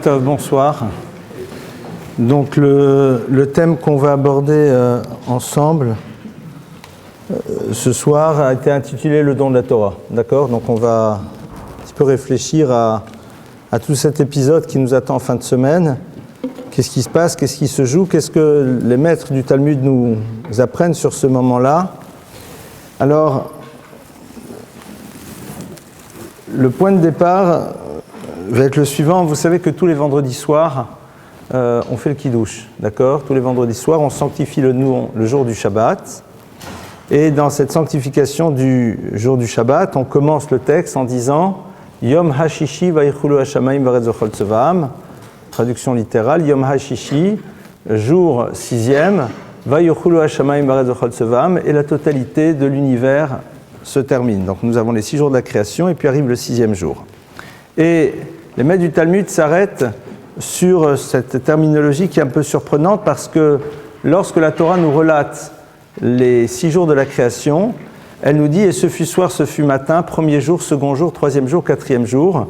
Tov, bonsoir. Donc le thème qu'on va aborder ensemble ce soir a été intitulé le don de la Torah. D'accord ? Donc on va un petit peu réfléchir à tout cet épisode qui nous attend en fin de semaine. Qu'est-ce qui se passe ? Qu'est-ce qui se joue ? Qu'est-ce que les maîtres du Talmud nous apprennent sur ce moment-là ? Alors, le point de départ va être le suivant. Vous savez que tous les vendredis soirs, on fait le Kiddush, d'accord ? Tous les vendredis soirs, on sanctifie le jour du Shabbat. Et dans cette sanctification du jour du Shabbat, on commence le texte en disant Yom Hashishi vayichulu hashamayim varetz zochol tzevaam. Traduction littérale, Yom Hashishi, jour 6e, vayichulu hashamayim varetz zochol tzevaam, et la totalité de l'univers se termine. Donc nous avons les 6 jours de la création et puis arrive le 6e jour. Et les maîtres du Talmud s'arrêtent sur cette terminologie qui est un peu surprenante parce que lorsque la Torah nous relate les 6 jours de la création, elle nous dit « Et ce fut soir, ce fut matin, premier jour, second jour, troisième jour, quatrième jour,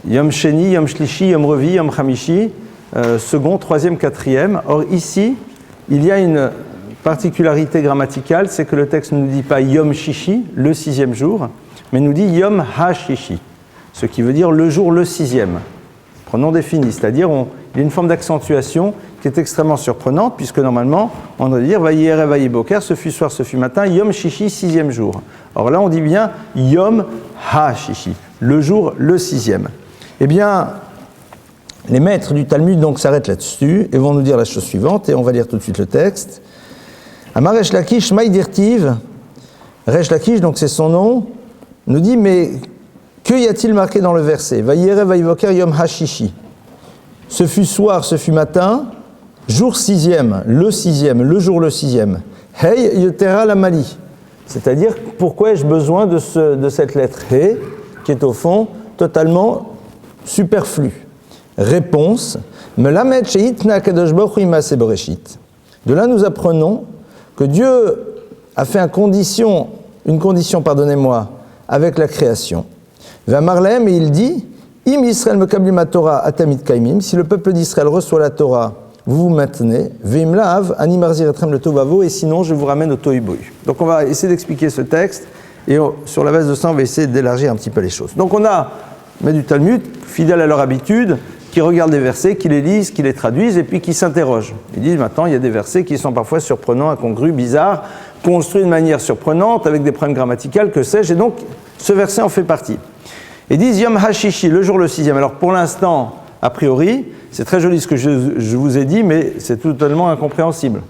Yom Sheni, Yom Shlishi, Yom Revi, Yom Chamishi, second, troisième, quatrième. » Or ici, il y a une particularité grammaticale, c'est que le texte ne nous dit pas Yom Shishi, le 6e jour, mais nous dit Yom HaShishi, ce qui veut dire le jour le 6e, pronom défini, c'est-à-dire il y a une forme d'accentuation qui est extrêmement surprenante, puisque normalement, on doit dire Vayiere Vayiboker, ce fut soir, ce fut matin, Yom Shishi, 6e jour. Or là, on dit bien Yom HaShishi, le jour le 6e. Eh bien, les maîtres du Talmud donc s'arrêtent là-dessus et vont nous dire la chose suivante, et on va lire tout de suite le texte. Amar Resh Lakish Maï Dirtiv, Resh Lakish, donc c'est son nom, nous dit, mais que y a-t-il marqué dans le verset ? Vayiere Vayivoker Yom Hashishi. Ce fut soir, ce fut matin, jour 6e, le 6e, le jour le 6e. Hey Yotera Lamali. C'est-à-dire, pourquoi ai-je besoin de cette lettre He, qui est au fond totalement superflue ? Réponse, Melamed Sheitna Kadosh Baruch Hu Imase Bereshit. De là, nous apprenons que Dieu a fait une condition, avec la création. Vamarlem, et il dit, Im Yisrael mekablim Torah atamid kaimim, si le peuple d'Israël reçoit la Torah, vous vous maintenez, Vim laav ani marzir etrem le tovavo, et sinon je vous ramène au tohu-bohu. Donc on va essayer d'expliquer ce texte, et sur la base de ça, on va essayer d'élargir un petit peu les choses. Donc on a, mais du Talmud, fidèles à leur habitude, qui regardent des versets, qui les lisent, qui les traduisent, et puis qui s'interrogent. Ils disent maintenant, il y a des versets qui sont parfois surprenants, incongrus, bizarres, construits de manière surprenante, avec des problèmes grammaticaux, que sais-je, et donc ce verset en fait partie. Ils disent Yom Hashishi, le jour le 6e. Alors pour l'instant, a priori, c'est très joli ce que je vous ai dit, mais c'est totalement incompréhensible.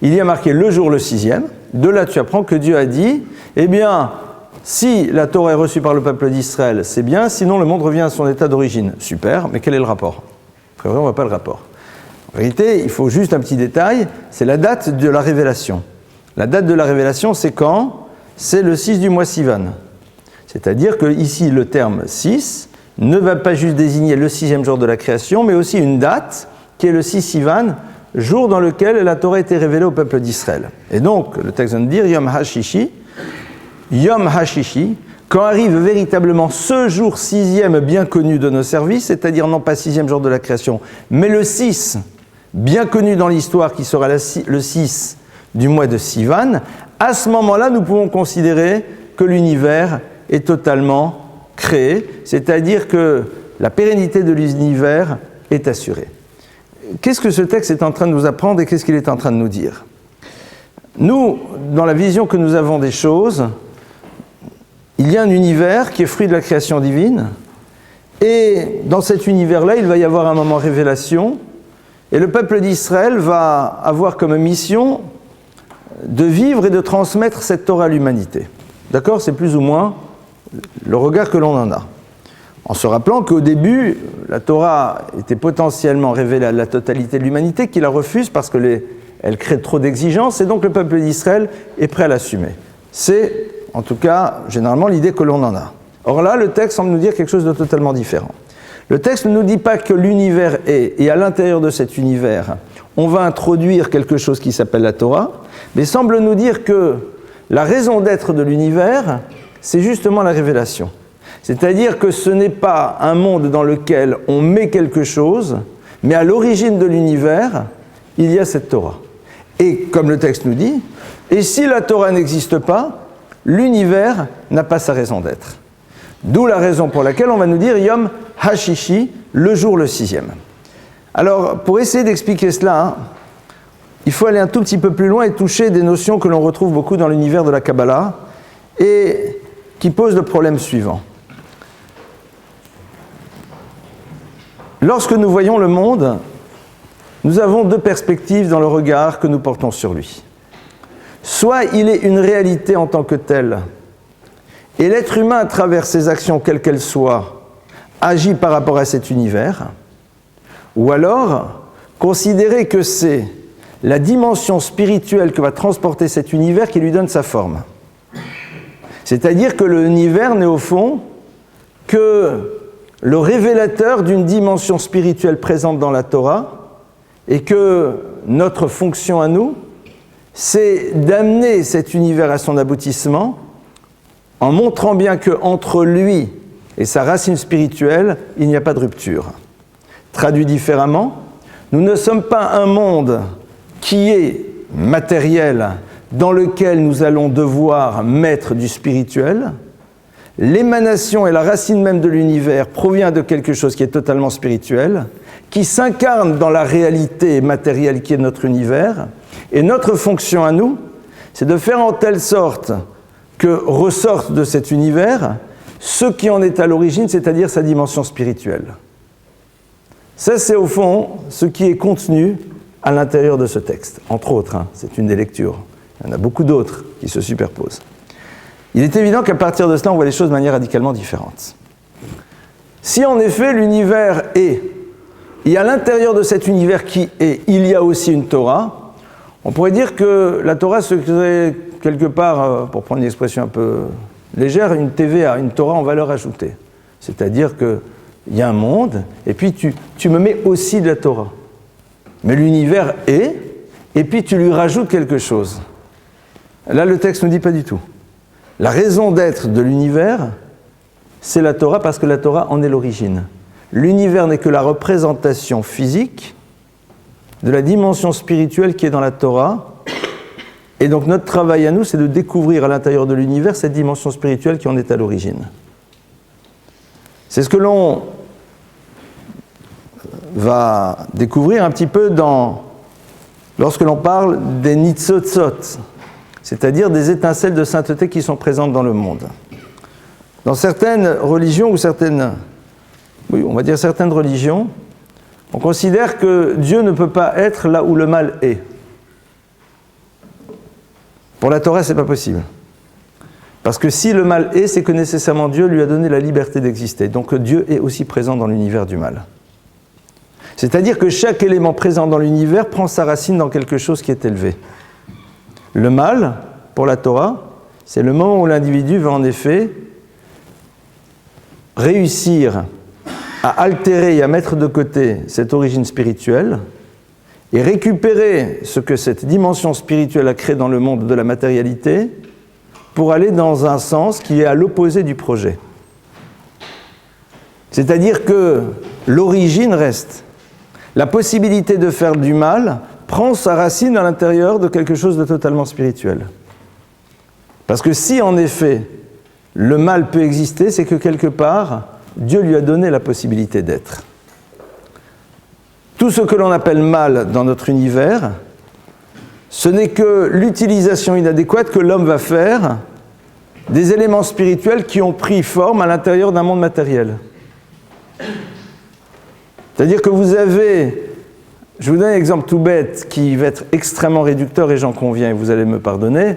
Il y a marqué le jour le 6e. De là, tu apprends que Dieu a dit, eh bien, si la Torah est reçue par le peuple d'Israël, c'est bien, sinon le monde revient à son état d'origine. Super, mais quel est le rapport ? A priori, on ne voit pas le rapport. En réalité, il faut juste un petit détail, c'est la date de la révélation. La date de la révélation, c'est quand ? C'est le 6 du mois Sivan. C'est-à-dire que ici, le terme 6 ne va pas juste désigner le 6e jour de la création, mais aussi une date qui est le 6 Sivan, jour dans lequel la Torah a été révélée au peuple d'Israël. Et donc, le texte vient de dire Yom Hashishi, quand arrive véritablement ce jour 6e bien connu de nos services, c'est-à-dire non pas 6e jour de la création, mais le 6, bien connu dans l'histoire, qui sera le 6 du mois de Sivan, à ce moment-là, nous pouvons considérer que l'univers est totalement créé, c'est-à-dire que la pérennité de l'univers est assurée. Qu'est-ce que ce texte est en train de nous apprendre et qu'est-ce qu'il est en train de nous dire ? Nous, dans la vision que nous avons des choses, il y a un univers qui est fruit de la création divine, et dans cet univers-là, il va y avoir un moment révélation, et le peuple d'Israël va avoir comme mission de vivre et de transmettre cette Torah à l'humanité. D'accord ? C'est plus ou moins le regard que l'on en a. En se rappelant qu'au début, la Torah était potentiellement révélée à la totalité de l'humanité, qui la refuse parce qu'elle crée trop d'exigences, et donc le peuple d'Israël est prêt à l'assumer. C'est, en tout cas, généralement l'idée que l'on en a. Or là, le texte semble nous dire quelque chose de totalement différent. Le texte ne nous dit pas que l'univers est, et à l'intérieur de cet univers, on va introduire quelque chose qui s'appelle la Torah, mais semble nous dire que la raison d'être de l'univers, c'est justement la révélation. C'est-à-dire que ce n'est pas un monde dans lequel on met quelque chose, mais à l'origine de l'univers, il y a cette Torah. Et comme le texte nous dit, et si la Torah n'existe pas, l'univers n'a pas sa raison d'être. D'où la raison pour laquelle on va nous dire Yom HaShishi, le jour le 6e. Alors, pour essayer d'expliquer cela, il faut aller un tout petit peu plus loin et toucher des notions que l'on retrouve beaucoup dans l'univers de la Kabbalah et qui posent le problème suivant. Lorsque nous voyons le monde, nous avons deux perspectives dans le regard que nous portons sur lui. Soit il est une réalité en tant que telle, et l'être humain, à travers ses actions, quelles qu'elles soient, agit par rapport à cet univers, ou alors considérer que c'est la dimension spirituelle que va transporter cet univers qui lui donne sa forme. C'est-à-dire que l'univers n'est au fond que le révélateur d'une dimension spirituelle présente dans la Torah, et que notre fonction à nous, c'est d'amener cet univers à son aboutissement en montrant bien qu'entre lui et sa racine spirituelle, il n'y a pas de rupture. Traduit différemment, nous ne sommes pas un monde qui est matériel, dans lequel nous allons devoir mettre du spirituel. L'émanation et la racine même de l'univers provient de quelque chose qui est totalement spirituel, qui s'incarne dans la réalité matérielle qui est notre univers, et notre fonction à nous, c'est de faire en telle sorte que ressorte de cet univers ce qui en est à l'origine, c'est-à-dire sa dimension spirituelle. Ça, c'est au fond ce qui est contenu à l'intérieur de ce texte, entre autres, c'est une des lectures. Il y en a beaucoup d'autres qui se superposent. Il est évident qu'à partir de cela, on voit les choses de manière radicalement différente. Si en effet l'univers est, et à l'intérieur de cet univers qui est, il y a aussi une Torah, on pourrait dire que la Torah serait quelque part, pour prendre une expression un peu légère, une TVA, une Torah en valeur ajoutée. C'est-à-dire qu'il y a un monde, et puis tu me mets aussi de la Torah. Mais l'univers est, et puis tu lui rajoutes quelque chose. Là, le texte ne dit pas du tout. La raison d'être de l'univers, c'est la Torah, parce que la Torah en est l'origine. L'univers n'est que la représentation physique de la dimension spirituelle qui est dans la Torah. Et donc notre travail à nous, c'est de découvrir à l'intérieur de l'univers cette dimension spirituelle qui en est à l'origine. C'est ce que l'on va découvrir un petit peu lorsque l'on parle des nitzotzot, c'est-à-dire des étincelles de sainteté qui sont présentes dans le monde. Dans certaines religions ou certaines religions, on considère que Dieu ne peut pas être là où le mal est. Pour la Torah, c'est pas possible. Parce que si le mal est, c'est que nécessairement Dieu lui a donné la liberté d'exister. Donc Dieu est aussi présent dans l'univers du mal. C'est-à-dire que chaque élément présent dans l'univers prend sa racine dans quelque chose qui est élevé. Le mal, pour la Torah, c'est le moment où l'individu va en effet réussir à altérer et à mettre de côté cette origine spirituelle et récupérer ce que cette dimension spirituelle a créé dans le monde de la matérialité pour aller dans un sens qui est à l'opposé du projet. C'est-à-dire que l'origine reste. La possibilité de faire du mal prend sa racine à l'intérieur de quelque chose de totalement spirituel. Parce que si, en effet, le mal peut exister, c'est que quelque part, Dieu lui a donné la possibilité d'être. Tout ce que l'on appelle mal dans notre univers, ce n'est que l'utilisation inadéquate que l'homme va faire des éléments spirituels qui ont pris forme à l'intérieur d'un monde matériel. C'est-à-dire que vous avez, je vous donne un exemple tout bête qui va être extrêmement réducteur et j'en conviens et vous allez me pardonner.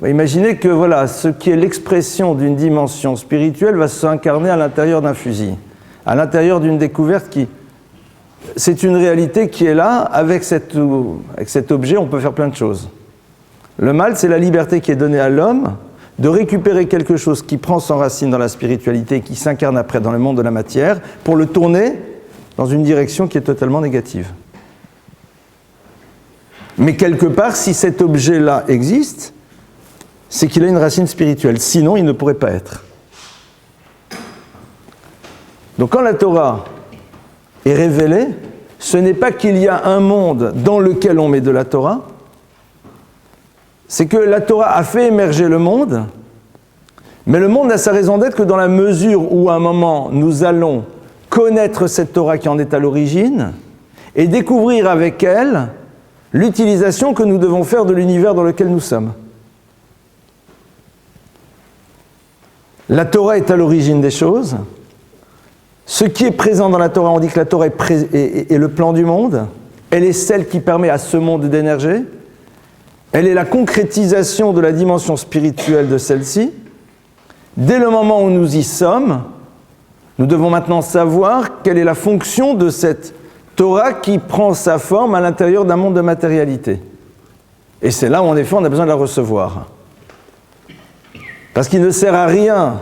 Imaginez que voilà, ce qui est l'expression d'une dimension spirituelle va s'incarner à l'intérieur d'un fusil, à l'intérieur d'une découverte qui... C'est une réalité qui est là, avec cet objet, on peut faire plein de choses. Le mal, c'est la liberté qui est donnée à l'homme de récupérer quelque chose qui prend son racine dans la spiritualité, qui s'incarne après dans le monde de la matière, pour le tourner dans une direction qui est totalement négative. Mais quelque part, si cet objet-là existe, c'est qu'il a une racine spirituelle. Sinon, il ne pourrait pas être. Donc quand la Torah est révélée, ce n'est pas qu'il y a un monde dans lequel on met de la Torah, c'est que la Torah a fait émerger le monde, mais le monde n'a sa raison d'être que dans la mesure où à un moment nous allons connaître cette Torah qui en est à l'origine et découvrir avec elle l'utilisation que nous devons faire de l'univers dans lequel nous sommes. La Torah est à l'origine des choses. Ce qui est présent dans la Torah, on dit que la Torah est le plan du monde. Elle est celle qui permet à ce monde d'émerger. Elle est la concrétisation de la dimension spirituelle de celle-ci. Dès le moment où nous y sommes, nous devons maintenant savoir quelle est la fonction de cette Torah qui prend sa forme à l'intérieur d'un monde de matérialité. Et c'est là où, en effet, on a besoin de la recevoir. Parce qu'il ne sert à rien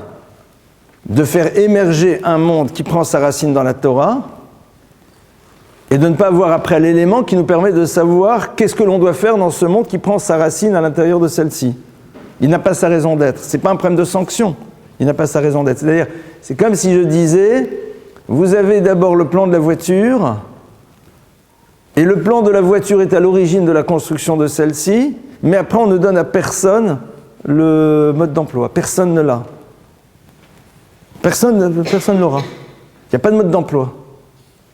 de faire émerger un monde qui prend sa racine dans la Torah et de ne pas avoir après l'élément qui nous permet de savoir qu'est-ce que l'on doit faire dans ce monde qui prend sa racine à l'intérieur de celle-ci. Il n'a pas sa raison d'être. Ce n'est pas un problème de sanction. Il n'a pas sa raison d'être. C'est-à-dire, c'est comme si je disais, vous avez d'abord le plan de la voiture, et le plan de la voiture est à l'origine de la construction de celle-ci, mais après on ne donne à personne le mode d'emploi. Personne ne l'a. Personne ne l'aura. Il n'y a pas de mode d'emploi.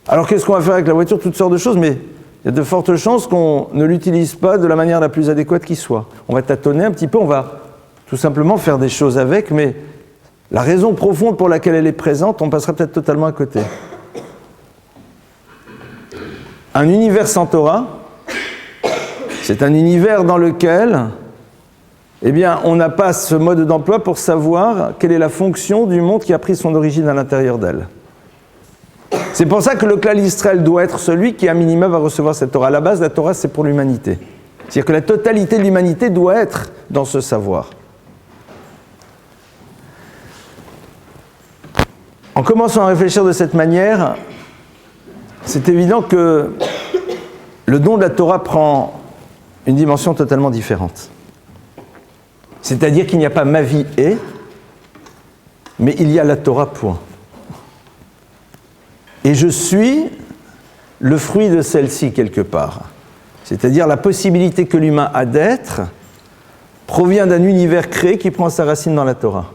Alors qu'est-ce qu'on va faire avec la voiture? Toutes sortes de choses, mais il y a de fortes chances qu'on ne l'utilise pas de la manière la plus adéquate qui soit. On va tâtonner un petit peu, on va tout simplement faire des choses avec, mais la raison profonde pour laquelle elle est présente, on passera peut-être totalement à côté. Un univers sans Torah, c'est un univers dans lequel eh bien, on n'a pas ce mode d'emploi pour savoir quelle est la fonction du monde qui a pris son origine à l'intérieur d'elle. C'est pour ça que le Klal Israël doit être celui qui, à minima, va recevoir cette Torah. À la base, la Torah, c'est pour l'humanité. C'est-à-dire que la totalité de l'humanité doit être dans ce savoir. En commençant à réfléchir de cette manière, c'est évident que le don de la Torah prend une dimension totalement différente. C'est-à-dire qu'il n'y a pas ma vie et, mais il y a la Torah, point. Et je suis le fruit de celle-ci quelque part. C'est-à-dire la possibilité que l'humain a d'être provient d'un univers créé qui prend sa racine dans la Torah.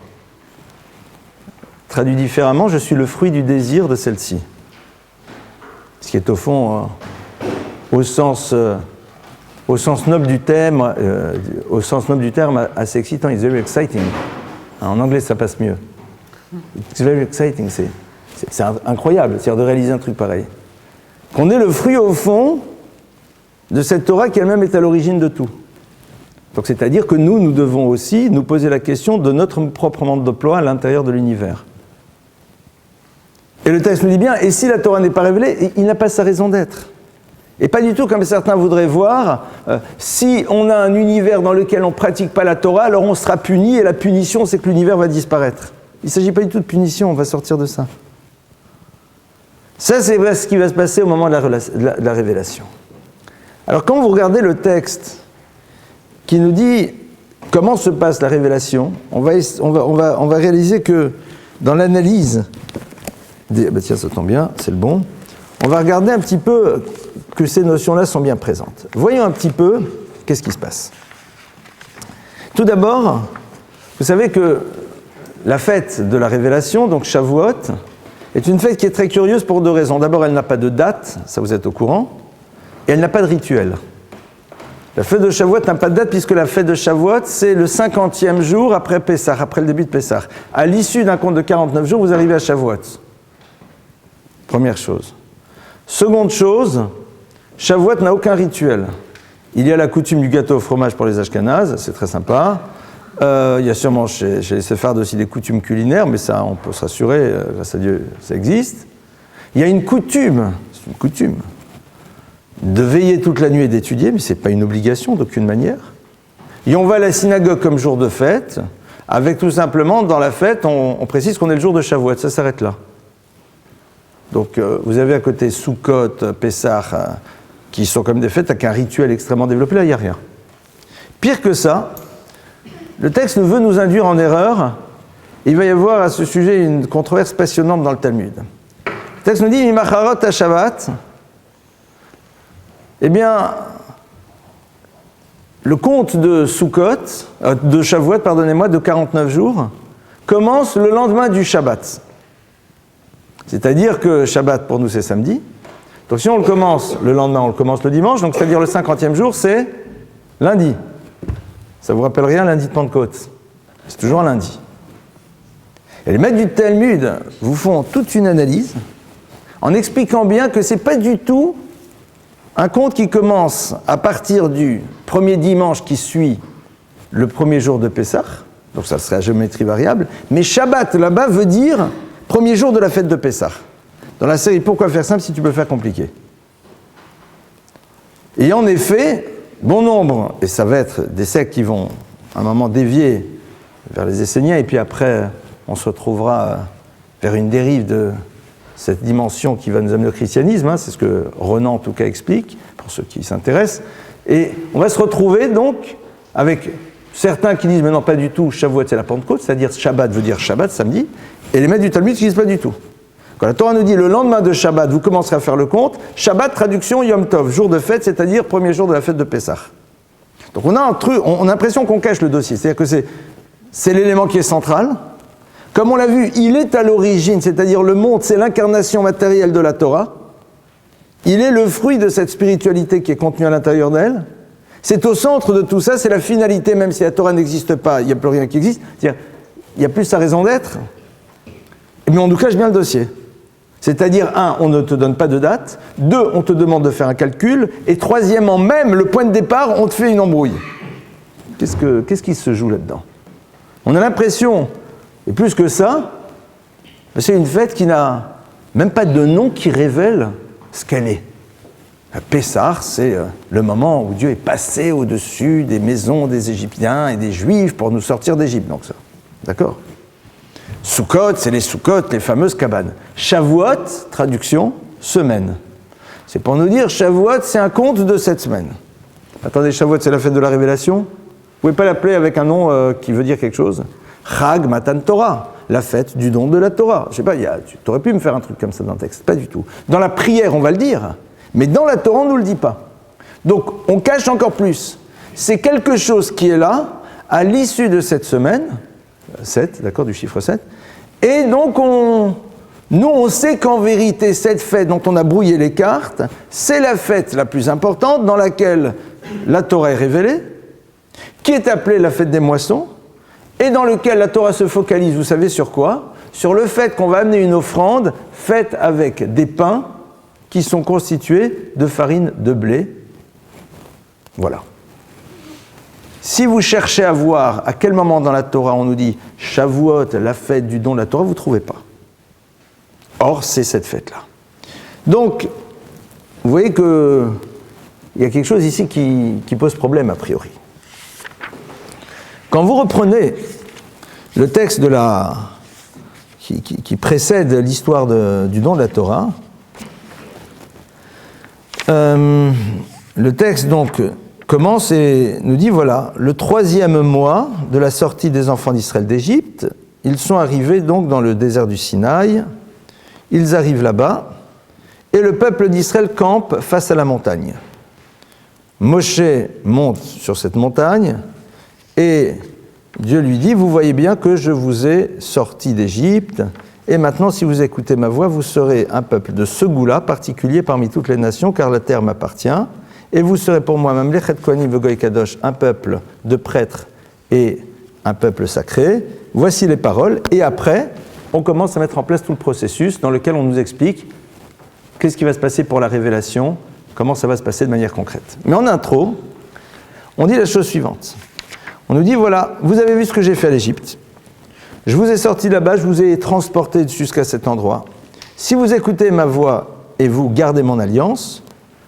Traduit différemment, je suis le fruit du désir de celle-ci. Ce qui est au fond, au sens noble du terme, assez excitant. It's very exciting. En anglais, ça passe mieux. It's very exciting, c'est incroyable, c'est-à-dire de réaliser un truc pareil. Qu'on est le fruit, au fond, de cette Torah qui elle-même est à l'origine de tout. Donc c'est-à-dire que nous devons aussi nous poser la question de notre propre monde d'emploi à l'intérieur de l'univers. Et le texte nous dit bien, et si la Torah n'est pas révélée, il n'a pas sa raison d'être. Et pas du tout comme certains voudraient voir, si on a un univers dans lequel on ne pratique pas la Torah, alors on sera puni, et la punition, c'est que l'univers va disparaître. Il ne s'agit pas du tout de punition, on va sortir de ça. Ça, c'est ce qui va se passer au moment de la révélation. Alors, quand vous regardez le texte qui nous dit comment se passe la révélation, on va réaliser que dans l'analyse tiens, ça tombe bien, c'est le bon. On va regarder un petit peu que ces notions-là sont bien présentes. Voyons un petit peu qu'est-ce qui se passe. Tout d'abord, vous savez que la fête de la révélation, donc Shavuot, est une fête qui est très curieuse pour deux raisons. D'abord, elle n'a pas de date, ça vous êtes au courant, et elle n'a pas de rituel. La fête de Shavuot n'a pas de date puisque la fête de Shavuot, c'est le 50e jour après Pessah, après le début de Pessah. À l'issue d'un compte de 49 jours, vous arrivez à Shavuot. Première chose. Seconde chose, Shavuot n'a aucun rituel. Il y a la coutume du gâteau au fromage pour les Ashkénazes, c'est très sympa. Il y a sûrement chez les Séphardes aussi des coutumes culinaires, mais ça, on peut se rassurer, grâce à Dieu, ça existe. Il y a une coutume, c'est une coutume, de veiller toute la nuit et d'étudier, mais ce n'est pas une obligation d'aucune manière. Et on va à la synagogue comme jour de fête, avec tout simplement, dans la fête, on précise qu'on est le jour de Shavuot, ça s'arrête là. Donc vous avez à côté Sukkot, Pessah, qui sont comme des fêtes avec un rituel extrêmement développé, là il n'y a rien. Pire que ça, le texte veut nous induire en erreur, il va y avoir à ce sujet une controverse passionnante dans le Talmud. texte nous dit Mimacharot à Shabbat. Eh bien, le compte de de Shavuot, pardonnez-moi, de 49 jours, commence le lendemain du Shabbat. C'est-à-dire que Shabbat, pour nous, c'est samedi. Donc si on le commence le lendemain, on le commence le dimanche, donc c'est-à-dire le 50e jour, c'est lundi. Ça vous rappelle rien, lundi de Pentecôte? C'est toujours un lundi. Et les maîtres du Talmud vous font toute une analyse en expliquant bien que ce n'est pas du tout un compte qui commence à partir du premier dimanche qui suit le premier jour de Pessah, donc ça serait à géométrie variable, mais Shabbat là-bas veut dire premier jour de la fête de Pessah. Dans la série Pourquoi faire simple si tu peux faire compliqué? Et en effet, bon nombre, et ça va être des sectes qui vont à un moment dévier vers les Esséniens, et puis après on se retrouvera vers une dérive de cette dimension qui va nous amener au christianisme, c'est ce que Renan en tout cas explique, pour ceux qui s'intéressent, et on va se retrouver donc avec certains qui disent mais non pas du tout, Shavuot c'est la Pentecôte, c'est-à-dire Shabbat veut dire Shabbat, samedi, et les maîtres du Talmud qui disent pas du tout. Quand la Torah nous dit le lendemain de Shabbat, vous commencerez à faire le compte, Shabbat, traduction Yom Tov, jour de fête, c'est-à-dire premier jour de la fête de Pessah. Donc on a un truc, on a l'impression qu'on cache le dossier, c'est-à-dire que c'est l'élément qui est central. Comme on l'a vu, il est à l'origine, c'est-à-dire le monde, c'est l'incarnation matérielle de la Torah. Il est le fruit de cette spiritualité qui est contenue à l'intérieur d'elle. C'est au centre de tout ça, c'est la finalité, même si la Torah n'existe pas, il n'y a plus rien qui existe. C'est-à-dire, il n'y a plus sa raison d'être, mais on nous cache bien le dossier. C'est-à-dire, 1, on ne te donne pas de date, 2, on te demande de faire un calcul, et troisièmement, même le point de départ, on te fait une embrouille. Qu'est-ce qui se joue là-dedans? On a l'impression, et plus que ça, c'est une fête qui n'a même pas de nom qui révèle ce qu'elle est. Pessah, c'est le moment où Dieu est passé au-dessus des maisons des Égyptiens et des Juifs pour nous sortir d'Égypte. Donc ça, d'accord? Sukkot, c'est les Sukkot, les fameuses cabanes. Shavuot, traduction, semaine. C'est pour nous dire, Shavuot, c'est un compte de cette semaine. Attendez, Shavuot, c'est la fête de la révélation. Vous ne pouvez pas l'appeler avec un nom qui veut dire quelque chose. Chag Matan Torah, la fête du don de la Torah. Je sais pas, tu aurais pu me faire un truc comme ça dans le texte, pas du tout. Dans la prière, on va le dire, mais dans la Torah, on ne nous le dit pas. Donc, on cache encore plus. C'est quelque chose qui est là, à l'issue de cette semaine, 7, d'accord, du chiffre 7, et donc nous, on sait qu'en vérité, cette fête dont on a brouillé les cartes, c'est la fête la plus importante dans laquelle la Torah est révélée, qui est appelée la fête des moissons, et dans lequel la Torah se focalise, vous savez sur quoi? Sur le fait qu'on va amener une offrande faite avec des pains qui sont constitués de farine de blé. Voilà. Si vous cherchez à voir à quel moment dans la Torah on nous dit Shavuot, la fête du don de la Torah, vous ne trouvez pas. Or, c'est cette fête-là. Donc, vous voyez qu'il y a quelque chose ici qui pose problème a priori. Quand vous reprenez le texte qui précède l'histoire du don de la Torah, le texte donc commence et nous dit voilà, le 3e mois de la sortie des enfants d'Israël d'Égypte, ils sont arrivés donc dans le désert du Sinaï, ils arrivent là-bas, et le peuple d'Israël campe face à la montagne. Moshe monte sur cette montagne, et Dieu lui dit, vous voyez bien que je vous ai sorti d'Égypte, et maintenant, si vous écoutez ma voix, vous serez un peuple de ce goût-là, particulier parmi toutes les nations, car la terre m'appartient, et vous serez pour moi, Mamlechet Kohanim Vegoy Kadosh, un peuple de prêtres et un peuple sacré. Voici les paroles, et après, on commence à mettre en place tout le processus dans lequel on nous explique qu'est-ce qui va se passer pour la révélation, comment ça va se passer de manière concrète. Mais en intro, on dit la chose suivante. On nous dit, voilà, vous avez vu ce que j'ai fait à l'Égypte. Je vous ai sorti là-bas, je vous ai transporté jusqu'à cet endroit. Si vous écoutez ma voix et vous gardez mon alliance,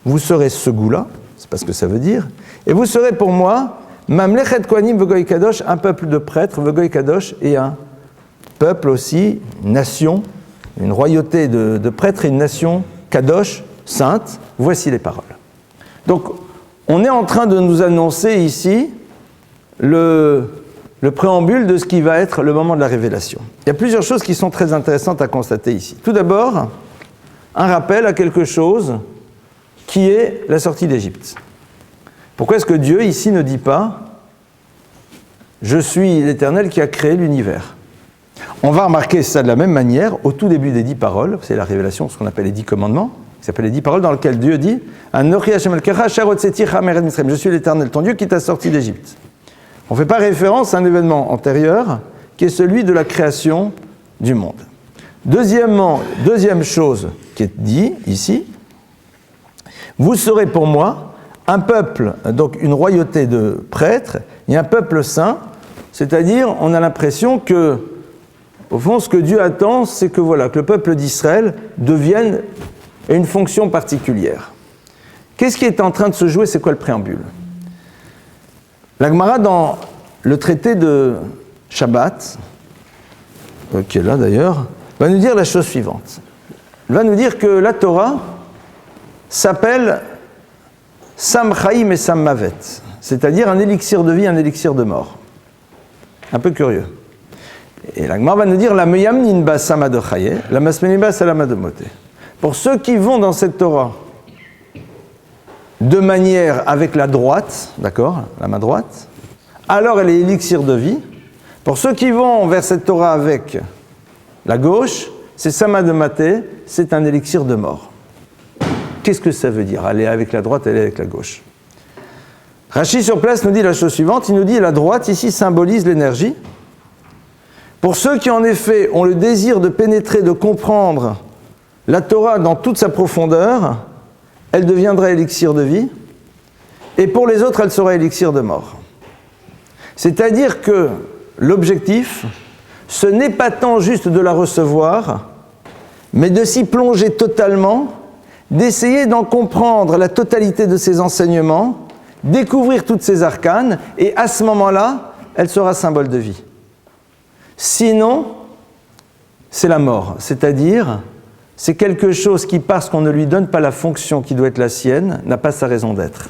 vous serez ce goût-là, c'est pas ce que ça veut dire, et vous serez pour moi, Mamlechet Kohanim Vegoy Kadosh, un peuple de prêtres, Vegoy Kadosh, et un peuple aussi, une nation, une royauté de prêtres et une nation Kadosh, sainte. Voici les paroles. Donc, on est en train de nous annoncer ici le préambule de ce qui va être le moment de la révélation. Il y a plusieurs choses qui sont très intéressantes à constater ici. Tout d'abord, un rappel à quelque chose qui est la sortie d'Égypte. Pourquoi est-ce que Dieu, ici, ne dit pas « Je suis l'Éternel qui a créé l'univers ». On va remarquer ça de la même manière au tout début des 10 paroles, c'est la révélation, ce qu'on appelle les 10 commandements, qui s'appelle les 10 paroles, dans lesquelles Dieu dit « Je suis l'Éternel, ton Dieu, qui t'a sorti d'Égypte ». On ne fait pas référence à un événement antérieur, qui est celui de la création du monde. Deuxième chose qui est dit ici, vous serez pour moi un peuple, donc une royauté de prêtres, et un peuple saint, c'est-à-dire on a l'impression que, au fond, ce que Dieu attend, c'est que, voilà, que le peuple d'Israël devienne une fonction particulière. Qu'est-ce qui est en train de se jouer? C'est quoi le préambule? La Gemara, dans le traité de Shabbat, qui est là d'ailleurs, va nous dire la chose suivante. Elle va nous dire que la Torah s'appelle Sam Chaim et Sam Mavet, c'est-à-dire un élixir de vie, un élixir de mort. Un peu curieux. Et la Gemara va nous dire la Meyam Ninba Sama de Chaye, la Masmeniba Salama de Moté. Pour ceux qui vont dans cette Torah de manière avec la droite, d'accord, la main droite, alors elle est élixir de vie. Pour ceux qui vont vers cette Torah avec la gauche, c'est Sama de Maté, c'est un élixir de mort. Qu'est-ce que ça veut dire? Aller avec la droite, aller avec la gauche. Rashi sur place nous dit la chose suivante, il nous dit la droite ici symbolise l'énergie. Pour ceux qui en effet ont le désir de pénétrer, de comprendre la Torah dans toute sa profondeur, elle deviendra élixir de vie, et pour les autres, elle sera élixir de mort. C'est-à-dire que l'objectif, ce n'est pas tant juste de la recevoir, mais de s'y plonger totalement, d'essayer d'en comprendre la totalité de ses enseignements, découvrir toutes ses arcanes, et à ce moment-là, elle sera symbole de vie. Sinon, c'est la mort, c'est-à-dire, c'est quelque chose qui, parce qu'on ne lui donne pas la fonction qui doit être la sienne, n'a pas sa raison d'être.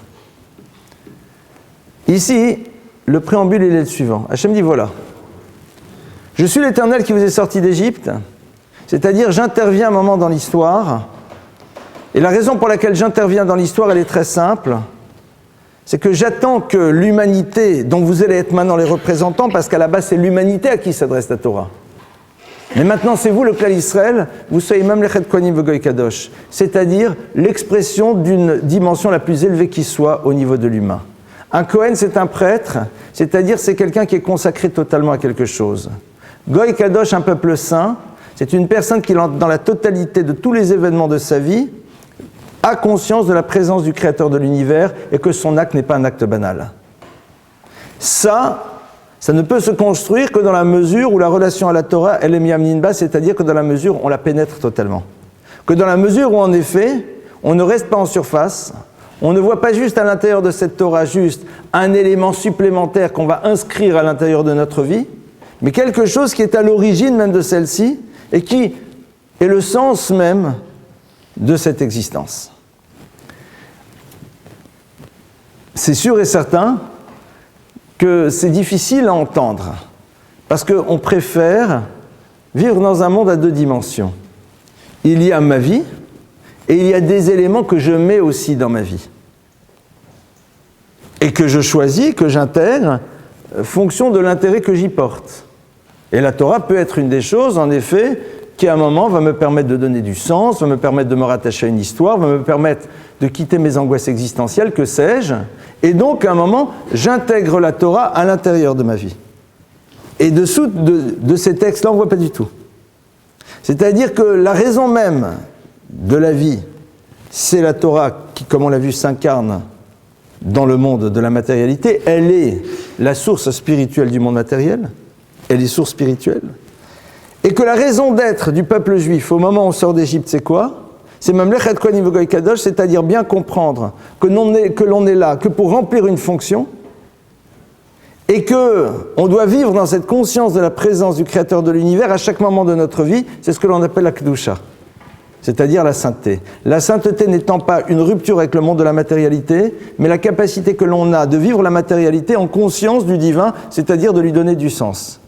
Ici, le préambule il est le suivant. Hachem dit voilà, je suis l'Éternel qui vous est sorti d'Égypte, c'est-à-dire j'interviens un moment dans l'histoire, et la raison pour laquelle j'interviens dans l'histoire, elle est très simple, c'est que j'attends que l'humanité, dont vous allez être maintenant les représentants, parce qu'à la base c'est l'humanité à qui s'adresse la Torah. Mais maintenant c'est vous, le clan Israël, vous soyez même l'Echet Kohanim V'Goy Kadosh, c'est-à-dire l'expression d'une dimension la plus élevée qui soit au niveau de l'humain. Un Kohen c'est un prêtre, c'est-à-dire c'est quelqu'un qui est consacré totalement à quelque chose. Goy Kadosh, un peuple saint, c'est une personne qui, dans la totalité de tous les événements de sa vie, a conscience de la présence du Créateur de l'univers et que son acte n'est pas un acte banal. Ça ne peut se construire que dans la mesure où la relation à la Torah, elle est miyam ninba, c'est-à-dire que dans la mesure où on la pénètre totalement. Que dans la mesure où, en effet, on ne reste pas en surface, on ne voit pas juste à l'intérieur de cette Torah juste un élément supplémentaire qu'on va inscrire à l'intérieur de notre vie, mais quelque chose qui est à l'origine même de celle-ci et qui est le sens même de cette existence. C'est sûr et certain que c'est difficile à entendre, parce qu'on préfère vivre dans un monde à deux dimensions. Il y a ma vie, et il y a des éléments que je mets aussi dans ma vie, et que je choisis, que j'intègre, fonction de l'intérêt que j'y porte. Et la Torah peut être une des choses, en effet, qui à un moment va me permettre de donner du sens, va me permettre de me rattacher à une histoire, va me permettre de quitter mes angoisses existentielles, que sais-je, et donc à un moment, j'intègre la Torah à l'intérieur de ma vie. Et dessous de ces textes-là, on ne voit pas du tout. C'est-à-dire que la raison même de la vie, c'est la Torah qui, comme on l'a vu, s'incarne dans le monde de la matérialité, elle est la source spirituelle du monde matériel, elle est source spirituelle. Et que la raison d'être du peuple juif au moment où on sort d'Égypte, c'est quoi? C'est Mamlechet Kohanim V'Goy Kadosh, c'est-à-dire bien comprendre que l'on est là que pour remplir une fonction et qu'on doit vivre dans cette conscience de la présence du Créateur de l'univers à chaque moment de notre vie. C'est ce que l'on appelle la Kedusha, c'est-à-dire la sainteté. La sainteté n'étant pas une rupture avec le monde de la matérialité, mais la capacité que l'on a de vivre la matérialité en conscience du divin, c'est-à-dire de lui donner du sens.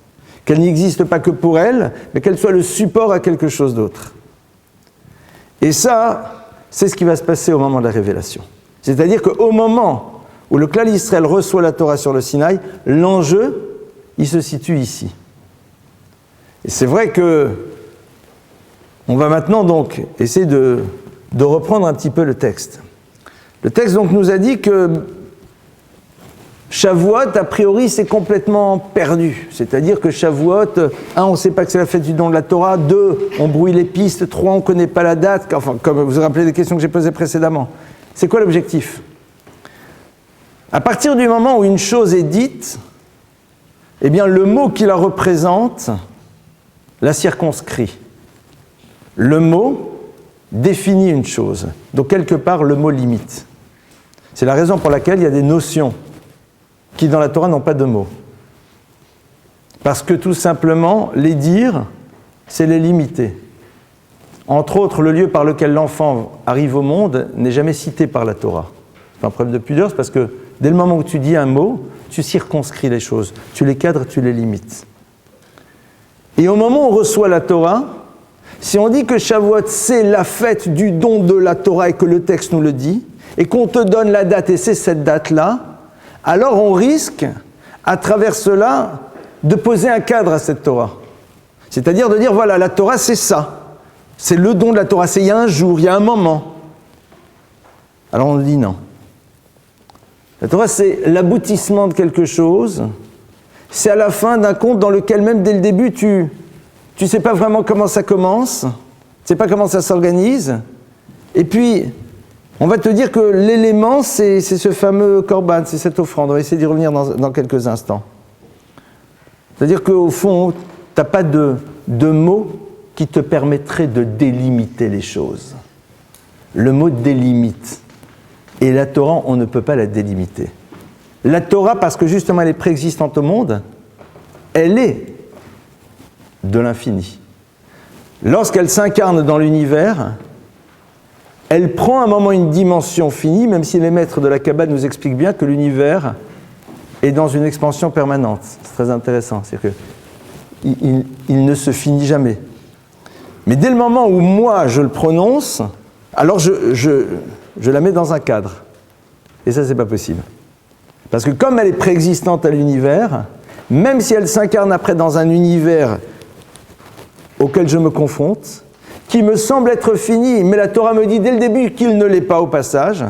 Qu'elle n'existe pas que pour elle, mais qu'elle soit le support à quelque chose d'autre. Et ça, c'est ce qui va se passer au moment de la révélation. C'est-à-dire qu'au moment où le clan d'Israël reçoit la Torah sur le Sinaï, l'enjeu, il se situe ici. Et c'est vrai que on va maintenant donc essayer de reprendre un petit peu le texte. Le texte donc nous a dit que Shavuot, a priori, c'est complètement perdu. C'est-à-dire que Shavuot, 1, on ne sait pas que c'est la fête du don de la Torah, 2, on brouille les pistes, 3, on ne connaît pas la date, enfin, comme vous vous rappelez des questions que j'ai posées précédemment. C'est quoi l'objectif ? À partir du moment où une chose est dite, eh bien, le mot qui la représente la circonscrit. Le mot définit une chose. Donc, quelque part, le mot limite. C'est la raison pour laquelle il y a des notions qui, dans la Torah, n'ont pas de mots. Parce que, tout simplement, les dire, c'est les limiter. Entre autres, le lieu par lequel l'enfant arrive au monde n'est jamais cité par la Torah. C'est un problème de pudeur, c'est parce que dès le moment où tu dis un mot, tu circonscris les choses, tu les cadres, tu les limites. Et au moment où on reçoit la Torah, si on dit que Shavuot, c'est la fête du don de la Torah et que le texte nous le dit, et qu'on te donne la date et c'est cette date-là, alors on risque, à travers cela, de poser un cadre à cette Torah. C'est-à-dire de dire, voilà, la Torah, c'est ça. C'est le don de la Torah, c'est il y a un jour, il y a un moment. Alors on nous dit non. La Torah, c'est l'aboutissement de quelque chose. C'est à la fin d'un conte dans lequel, même dès le début, tu ne sais pas vraiment comment ça commence, tu ne sais pas comment ça s'organise. Et puis, on va te dire que l'élément, c'est ce fameux korban, c'est cette offrande. On va essayer d'y revenir dans quelques instants. C'est-à-dire qu'au fond, tu n'as pas de mots qui te permettrait de délimiter les choses. Le mot délimite. Et la Torah, on ne peut pas la délimiter. La Torah, parce que justement elle est préexistante au monde, elle est de l'infini. Lorsqu'elle s'incarne dans l'univers, elle prend à un moment une dimension finie, même si les maîtres de la Kabbale nous expliquent bien que l'univers est dans une expansion permanente. C'est très intéressant. C'est-à-dire qu'il ne se finit jamais. Mais dès le moment où moi je le prononce, alors je la mets dans un cadre. Et ça, c'est pas possible. Parce que comme elle est préexistante à l'univers, même si elle s'incarne après dans un univers auquel je me confronte, qui me semble être fini, mais la Torah me dit dès le début qu'il ne l'est pas au passage,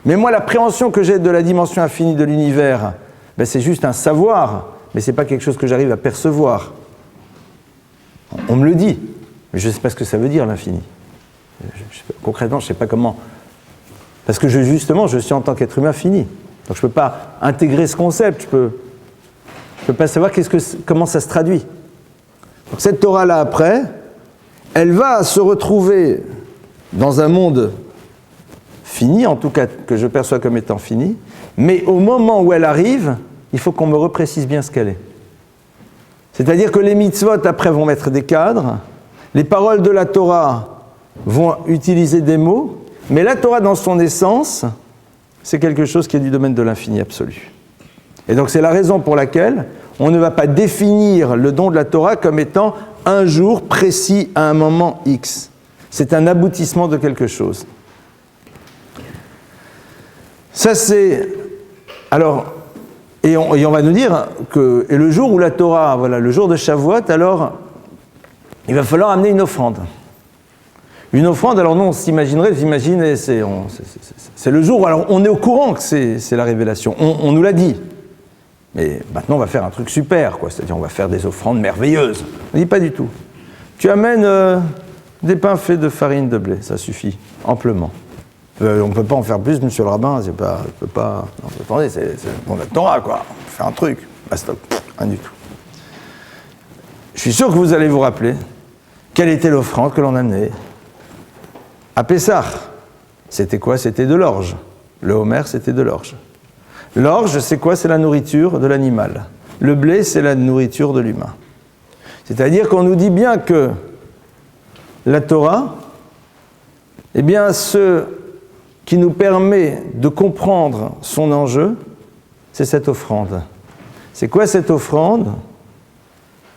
mais moi l'appréhension que j'ai de la dimension infinie de l'univers, ben, c'est juste un savoir, mais c'est pas quelque chose que j'arrive à percevoir. On me le dit. Mais je ne sais pas ce que ça veut dire, l'infini. Concrètement, je ne sais pas comment. Parce que justement, je suis en tant qu'être humain fini. Donc je ne peux pas intégrer ce concept, je peux pas savoir comment ça se traduit. Donc cette Torah-là, après, elle va se retrouver dans un monde fini, en tout cas que je perçois comme étant fini, mais au moment où elle arrive, il faut qu'on me reprécise bien ce qu'elle est. C'est-à-dire que les mitzvot, après, vont mettre des cadres. Les paroles de la Torah vont utiliser des mots, mais la Torah, dans son essence, c'est quelque chose qui est du domaine de l'infini absolu. Et donc c'est la raison pour laquelle on ne va pas définir le don de la Torah comme étant un jour précis à un moment X. C'est un aboutissement de quelque chose. Ça c'est... Alors, et on va nous dire que et le jour où la Torah, voilà, le jour de Shavuot, alors... il va falloir amener une offrande. Une offrande, alors nous, on s'imaginerait, c'est le jour où alors, on est au courant que c'est la révélation. On nous l'a dit. Mais maintenant, on va faire un truc super, quoi. C'est-à-dire, on va faire des offrandes merveilleuses. On ne dit pas du tout. Tu amènes des pains faits de farine de blé, ça suffit, amplement. On ne peut pas en faire plus, monsieur le rabbin, c'est pas... On peut pas... Non, attendez, c'est bon, la Torah, quoi. On fait un truc. Basta, rien du tout. Je suis sûr que vous allez vous rappeler quelle était l'offrande que l'on amenait à Pessah. C'était quoi ? C'était de l'orge. Le homer, c'était de l'orge. L'orge, c'est quoi ? C'est la nourriture de l'animal. Le blé, c'est la nourriture de l'humain. C'est-à-dire qu'on nous dit bien que la Torah, eh bien, ce qui nous permet de comprendre son enjeu, c'est cette offrande. C'est quoi cette offrande ?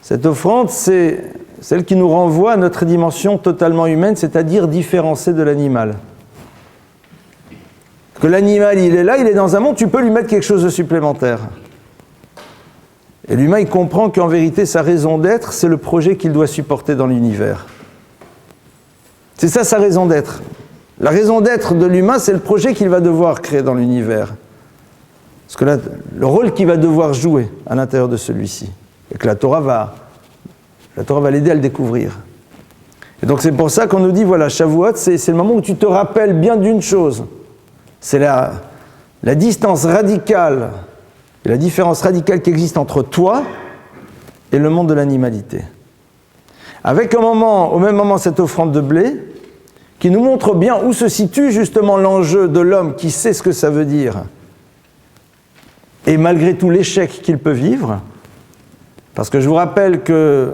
Cette offrande, c'est celle qui nous renvoie à notre dimension totalement humaine, c'est-à-dire différencée de l'animal. Que l'animal, il est là, il est dans un monde, tu peux lui mettre quelque chose de supplémentaire. Et l'humain, il comprend qu'en vérité, sa raison d'être, c'est le projet qu'il doit supporter dans l'univers. C'est ça sa raison d'être. La raison d'être de l'humain, c'est le projet qu'il va devoir créer dans l'univers. Parce que là, le rôle qu'il va devoir jouer à l'intérieur de celui-ci. Et que la Torah va l'aider à le découvrir. Et donc c'est pour ça qu'on nous dit, voilà, Shavuot, c'est le moment où tu te rappelles bien d'une chose. C'est la distance radicale, et la différence radicale qui existe entre toi et le monde de l'animalité. Avec au même moment cette offrande de blé, qui nous montre bien où se situe justement l'enjeu de l'homme qui sait ce que ça veut dire, et malgré tout l'échec qu'il peut vivre, parce que je vous rappelle que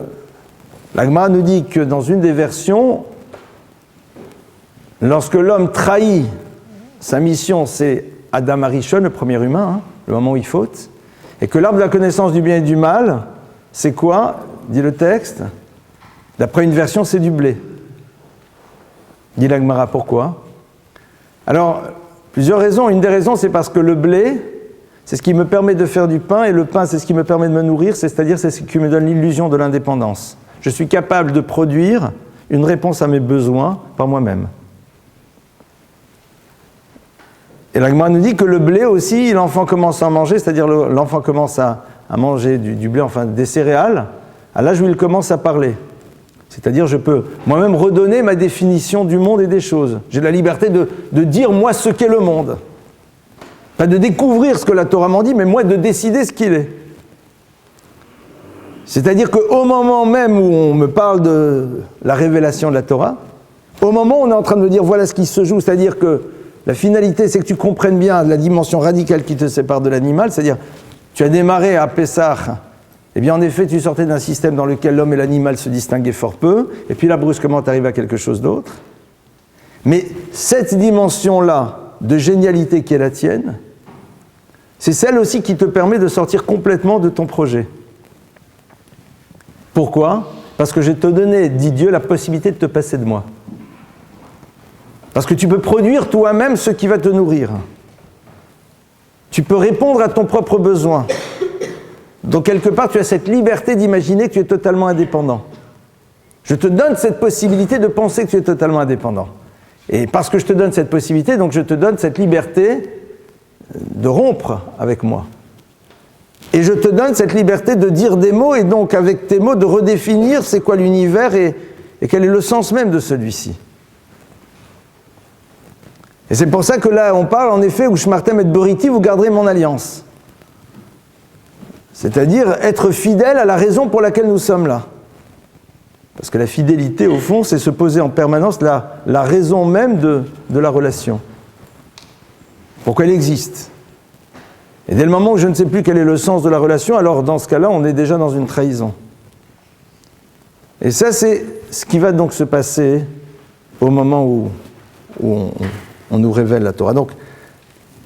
la Gemara nous dit que dans une des versions, lorsque l'homme trahit sa mission, c'est Adam Arishon, le premier humain, le moment où il faute, et que l'arbre de la connaissance du bien et du mal, c'est quoi, dit le texte? D'après une version, c'est du blé. Dit la Gemara, pourquoi? Alors, plusieurs raisons. Une des raisons, c'est parce que le blé, c'est ce qui me permet de faire du pain, et le pain, c'est ce qui me permet de me nourrir, c'est-à-dire c'est ce qui me donne l'illusion de l'indépendance. Je suis capable de produire une réponse à mes besoins par moi-même. Et la Gemara nous dit que le blé aussi, l'enfant commence à en manger, c'est-à-dire l'enfant commence à manger du blé, enfin des céréales, à l'âge où il commence à parler. C'est-à-dire je peux moi-même redonner ma définition du monde et des choses. J'ai la liberté de dire moi ce qu'est le monde. Pas de découvrir ce que la Torah m'en dit, mais moi de décider ce qu'il est. C'est-à-dire qu'au moment même où on me parle de la révélation de la Torah, au moment où on est en train de me dire voilà ce qui se joue, c'est-à-dire que la finalité c'est que tu comprennes bien la dimension radicale qui te sépare de l'animal, c'est-à-dire tu as démarré à Pessah, et bien en effet tu sortais d'un système dans lequel l'homme et l'animal se distinguaient fort peu, et puis là brusquement tu arrives à quelque chose d'autre. Mais cette dimension-là de génialité qui est la tienne, c'est celle aussi qui te permet de sortir complètement de ton projet. Pourquoi? Parce que je te donnais, dit Dieu, la possibilité de te passer de moi. Parce que tu peux produire toi-même ce qui va te nourrir. Tu peux répondre à ton propre besoin. Donc quelque part, tu as cette liberté d'imaginer que tu es totalement indépendant. Je te donne cette possibilité de penser que tu es totalement indépendant. Et parce que je te donne cette possibilité, donc je te donne cette liberté de rompre avec moi. Et je te donne cette liberté de dire des mots, et donc avec tes mots de redéfinir c'est quoi l'univers et quel est le sens même de celui-ci. Et c'est pour ça que là on parle en effet, Ushmartem et Boriti, vous garderez mon alliance. C'est-à-dire être fidèle à la raison pour laquelle nous sommes là. Parce que la fidélité au fond c'est se poser en permanence la raison même de la relation. Pourquoi elle existe. Et dès le moment où je ne sais plus quel est le sens de la relation, alors dans ce cas-là, on est déjà dans une trahison. Et ça, c'est ce qui va donc se passer au moment où on nous révèle la Torah. Donc,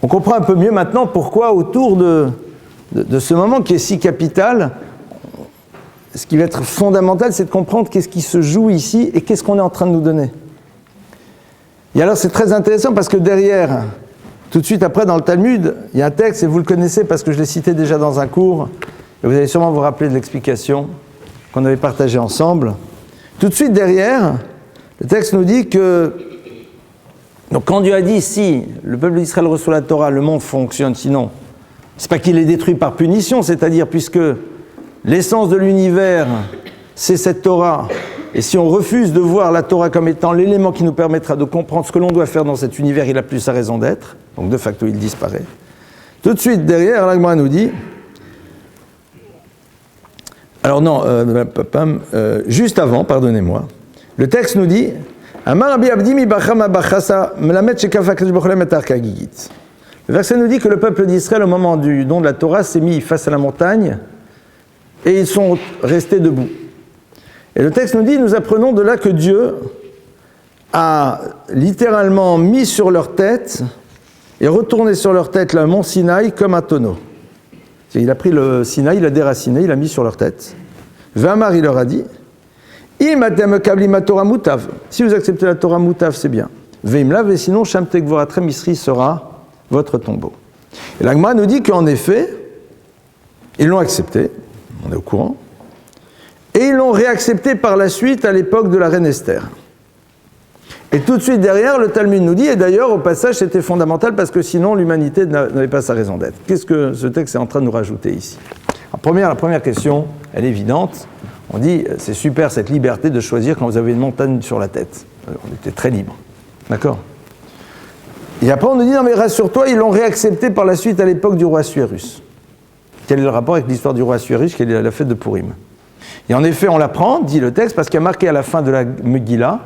on comprend un peu mieux maintenant pourquoi autour de ce moment qui est si capital, ce qui va être fondamental, c'est de comprendre qu'est-ce qui se joue ici et qu'est-ce qu'on est en train de nous donner. Et alors, c'est très intéressant parce que derrière... Tout de suite après, dans le Talmud, il y a un texte, et vous le connaissez parce que je l'ai cité déjà dans un cours, et vous allez sûrement vous rappeler de l'explication qu'on avait partagée ensemble. Tout de suite derrière, le texte nous dit que, donc quand Dieu a dit, si le peuple d'Israël reçoit la Torah, le monde fonctionne, sinon, c'est pas qu'il est détruit par punition, c'est-à-dire puisque l'essence de l'univers, c'est cette Torah, et si on refuse de voir la Torah comme étant l'élément qui nous permettra de comprendre ce que l'on doit faire dans cet univers, il n'a plus sa raison d'être. Donc de facto, il disparaît. Tout de suite derrière, la Gemara nous dit... Alors non, juste avant, pardonnez-moi. Le texte nous dit... Le verset nous dit que le peuple d'Israël, au moment du don de la Torah, s'est mis face à la montagne et ils sont restés debout. Et le texte nous dit, nous apprenons de là que Dieu a littéralement mis sur leur tête et retourné sur leur tête le mont Sinaï comme un tonneau. Il a pris le Sinaï, il l'a déraciné, il l'a mis sur leur tête. Vamar, il leur a dit, Si vous acceptez la Torah Moutav, c'est bien. Veimlav, et sinon, Sham Tekvoratrem Isri sera votre tombeau. Et l'Agma nous dit qu'en effet, ils l'ont accepté, on est au courant, et ils l'ont réaccepté par la suite à l'époque de la reine Esther. Et tout de suite derrière, le Talmud nous dit, et d'ailleurs, au passage, c'était fondamental parce que sinon, l'humanité n'avait pas sa raison d'être. Qu'est-ce que ce texte est en train de nous rajouter ici ? La première question, elle est évidente. On dit, c'est super cette liberté de choisir quand vous avez une montagne sur la tête. On était très libre. D'accord ? Et après, on nous dit, non mais rassure-toi, ils l'ont réaccepté par la suite à l'époque du roi Assuérus. Quel est le rapport avec l'histoire du roi Assuérus, qui est la fête de Pourim ? Et en effet, on l'apprend, dit le texte, parce qu'il y a marqué à la fin de la Megillah,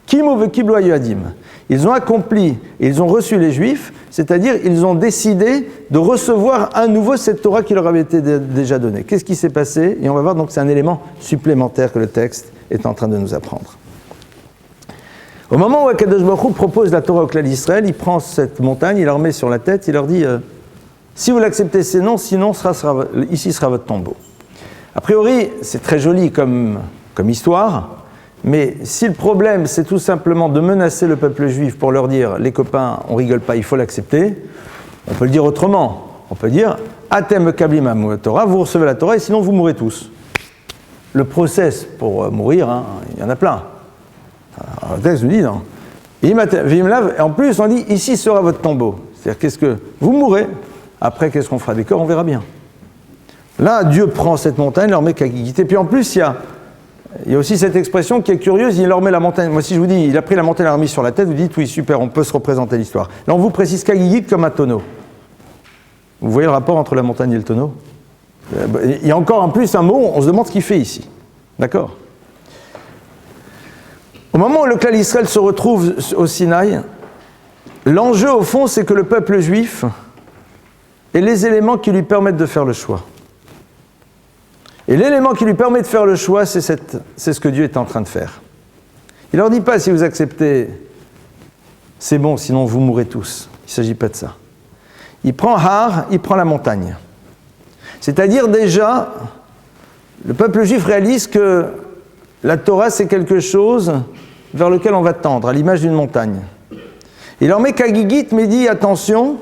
Kimo vekiblo hayadim. Ils ont accompli, ils ont reçu les Juifs, c'est-à-dire ils ont décidé de recevoir à nouveau cette Torah qui leur avait été déjà donnée. Qu'est-ce qui s'est passé ? Et on va voir, donc c'est un élément supplémentaire que le texte est en train de nous apprendre. Au moment où Akadosh Baruch Hu propose la Torah au clan d'Israël, il prend cette montagne, il la remet sur la tête, il leur dit si vous l'acceptez, c'est non, sinon ici sera votre tombeau. A priori, c'est très joli comme histoire, mais si le problème c'est tout simplement de menacer le peuple juif pour leur dire les copains, on rigole pas, il faut l'accepter, on peut le dire autrement. On peut dire Atem kablim am Torah, vous recevez la Torah et sinon vous mourrez tous. Le process pour mourir, il y en a plein. Alors, le texte nous dit non. Et en plus, on dit ici sera votre tombeau. C'est-à-dire qu'est-ce que vous mourrez. Après, qu'est-ce qu'on fera des corps ? On verra bien. Là, Dieu prend cette montagne, leur met Kagigit. Et puis en plus, il y a aussi cette expression qui est curieuse, il leur met la montagne. Moi, si je vous dis, il a pris la montagne, il l'a remis sur la tête, vous dites, oui, super, on peut se représenter l'histoire. Là, on vous précise Kagigit comme un tonneau. Vous voyez le rapport entre la montagne et le tonneau ? Il y a encore en plus un mot, on se demande ce qu'il fait ici. D'accord ? Au moment où le clan d'Israël se retrouve au Sinaï, l'enjeu, au fond, c'est que le peuple juif ait les éléments qui lui permettent de faire le choix. Et l'élément qui lui permet de faire le choix, c'est ce que Dieu est en train de faire. Il ne leur dit pas, si vous acceptez, c'est bon, sinon vous mourrez tous. Il ne s'agit pas de ça. Il prend Har, il prend la montagne. C'est-à-dire déjà, le peuple juif réalise que la Torah, c'est quelque chose vers lequel on va tendre, à l'image d'une montagne. Il leur met Kagigit, mais dit, attention,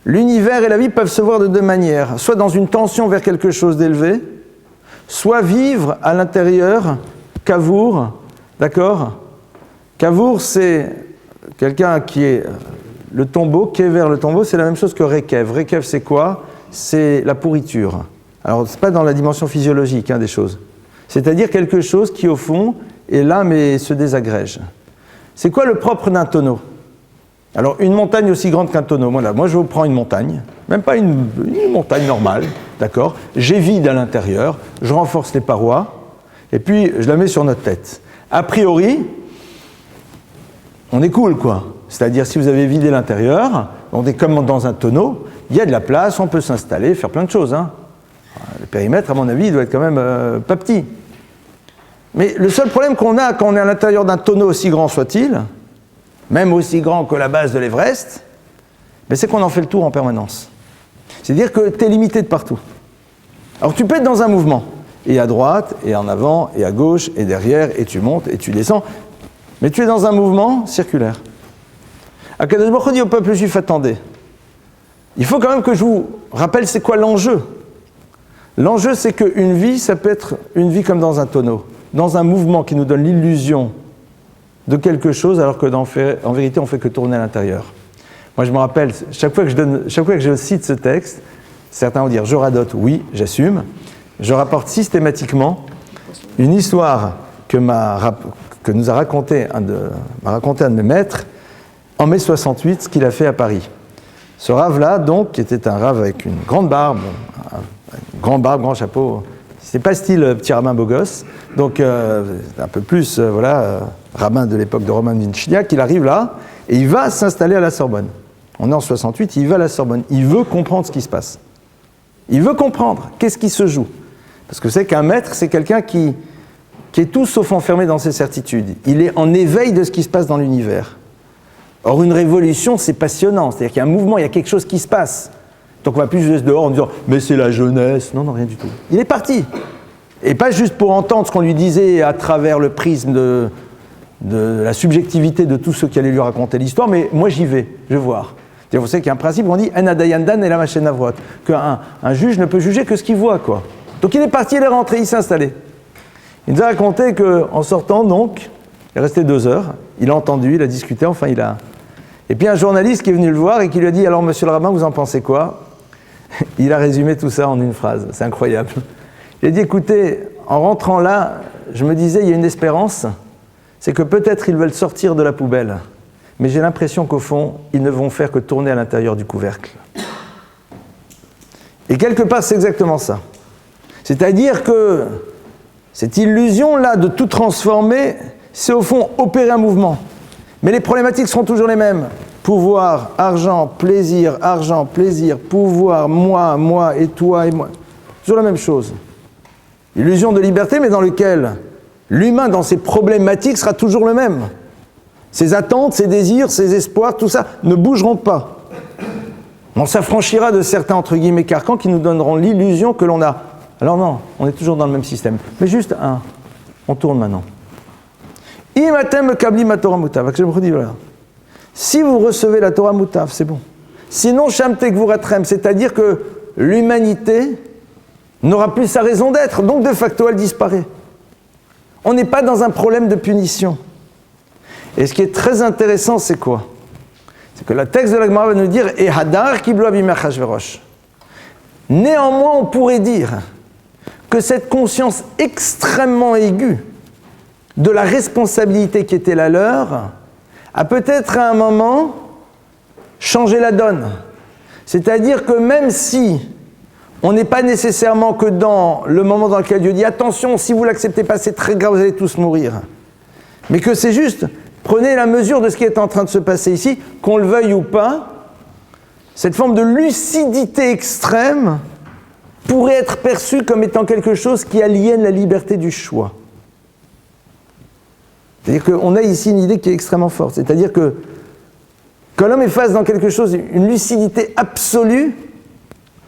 l'univers et la vie peuvent se voir de deux manières, soit dans une tension vers quelque chose d'élevé, soit vivre à l'intérieur, Kavour, d'accord ? Kavour, c'est quelqu'un qui est le tombeau, qui est vers le tombeau, c'est la même chose que Rekev. Rekev, c'est quoi ? C'est la pourriture. Alors, ce n'est pas dans la dimension physiologique des choses. C'est-à-dire quelque chose qui, au fond, est là, mais se désagrège. C'est quoi le propre d'un tonneau ? Alors, une montagne aussi grande qu'un tonneau. Voilà, moi, je vous prends une montagne, même pas une montagne normale, d'accord ? J'évide à l'intérieur, je renforce les parois, et puis je la mets sur notre tête. A priori, on est cool, quoi. C'est-à-dire, si vous avez vidé l'intérieur, on est comme dans un tonneau, il y a de la place, on peut s'installer, faire plein de choses. Le périmètre, à mon avis, il doit être quand même pas petit. Mais le seul problème qu'on a quand on est à l'intérieur d'un tonneau aussi grand soit-il, même aussi grand que la base de l'Everest, c'est qu'on en fait le tour en permanence. C'est-à-dire que tu es limité de partout. Alors tu peux être dans un mouvement, et à droite, et en avant, et à gauche, et derrière, et tu montes, et tu descends, mais tu es dans un mouvement circulaire. Akadosh Baruch Hu dit au peuple juif, attendez, il faut quand même que je vous rappelle c'est quoi l'enjeu. L'enjeu, c'est qu'une vie, ça peut être une vie comme dans un tonneau, dans un mouvement qui nous donne l'illusion de quelque chose, alors qu'en vérité, on ne fait que tourner à l'intérieur. Moi, je me rappelle, chaque fois que je cite ce texte, certains vont dire « je radote », oui, j'assume. Je rapporte systématiquement une histoire que nous a raconté un de mes maîtres en mai 68, ce qu'il a fait à Paris. Ce rave-là, donc, qui était un rave avec une grande barbe, grand chapeau, c'est pas style petit rabbin beau gosse, donc un peu plus, rabbin de l'époque de Roman Vinchniak, il arrive là, et il va s'installer à la Sorbonne. On est en 68, il va à la Sorbonne, il veut comprendre ce qui se passe. Il veut comprendre, qu'est-ce qui se joue. Parce que c'est qu'un maître, c'est quelqu'un qui est tout sauf enfermé dans ses certitudes. Il est en éveil de ce qui se passe dans l'univers. Or, une révolution, c'est passionnant, c'est-à-dire qu'il y a un mouvement, il y a quelque chose qui se passe. Donc on ne va plus juste dehors en disant « mais c'est la jeunesse ». Non, rien du tout. Il est parti. Et pas juste pour entendre ce qu'on lui disait à travers le prisme de la subjectivité de tous ceux qui allaient lui raconter l'histoire, mais moi j'y vais, je vais voir. Vous savez qu'il y a un principe, on dit « En adayandan et la machine avroat », qu'un juge ne peut juger que ce qu'il voit, quoi. Donc il est parti, il est rentré, il s'est installé. Il nous a raconté qu'en sortant, donc, il est resté 2 heures, il a entendu, il a discuté, enfin il a... Et puis un journaliste qui est venu le voir et qui lui a dit « Alors monsieur le rabbin, vous en pensez quoi ?» Il a résumé tout ça en une phrase, c'est incroyable. Il a dit « Écoutez, en rentrant là, je me disais, il y a une espérance, c'est que peut-être ils veulent sortir de la poubelle. Mais j'ai l'impression qu'au fond, ils ne vont faire que tourner à l'intérieur du couvercle. » Et quelque part, c'est exactement ça. C'est-à-dire que cette illusion-là de tout transformer, c'est au fond opérer un mouvement. Mais les problématiques seront toujours les mêmes. Pouvoir, argent, plaisir, pouvoir, moi et toi et moi. Toujours la même chose. Illusion de liberté, mais dans laquelle l'humain, dans ses problématiques, sera toujours le même. Ses attentes, ses désirs, ses espoirs, tout ça ne bougeront pas. On s'affranchira de certains, entre guillemets, carcans qui nous donneront l'illusion que l'on a. Alors non, on est toujours dans le même système. Mais juste on tourne maintenant. Si vous recevez la Torah Moutav, c'est bon. Sinon, Shamtek Vuratrem, c'est-à-dire que l'humanité n'aura plus sa raison d'être, donc de facto elle disparaît. On n'est pas dans un problème de punition. Et ce qui est très intéressant, c'est quoi? C'est que le texte de la Gemara va nous dire « Et hadar kiblo abimei Achashverosh ». Néanmoins, on pourrait dire que cette conscience extrêmement aiguë de la responsabilité qui était la leur a peut-être à un moment changé la donne. C'est-à-dire que même si on n'est pas nécessairement que dans le moment dans lequel Dieu dit « Attention, si vous ne l'acceptez pas, c'est très grave, vous allez tous mourir », mais que c'est juste... Prenez la mesure de ce qui est en train de se passer ici, qu'on le veuille ou pas, cette forme de lucidité extrême pourrait être perçue comme étant quelque chose qui aliène la liberté du choix. C'est-à-dire qu'on a ici une idée qui est extrêmement forte. C'est-à-dire que quand l'homme est face dans quelque chose, une lucidité absolue,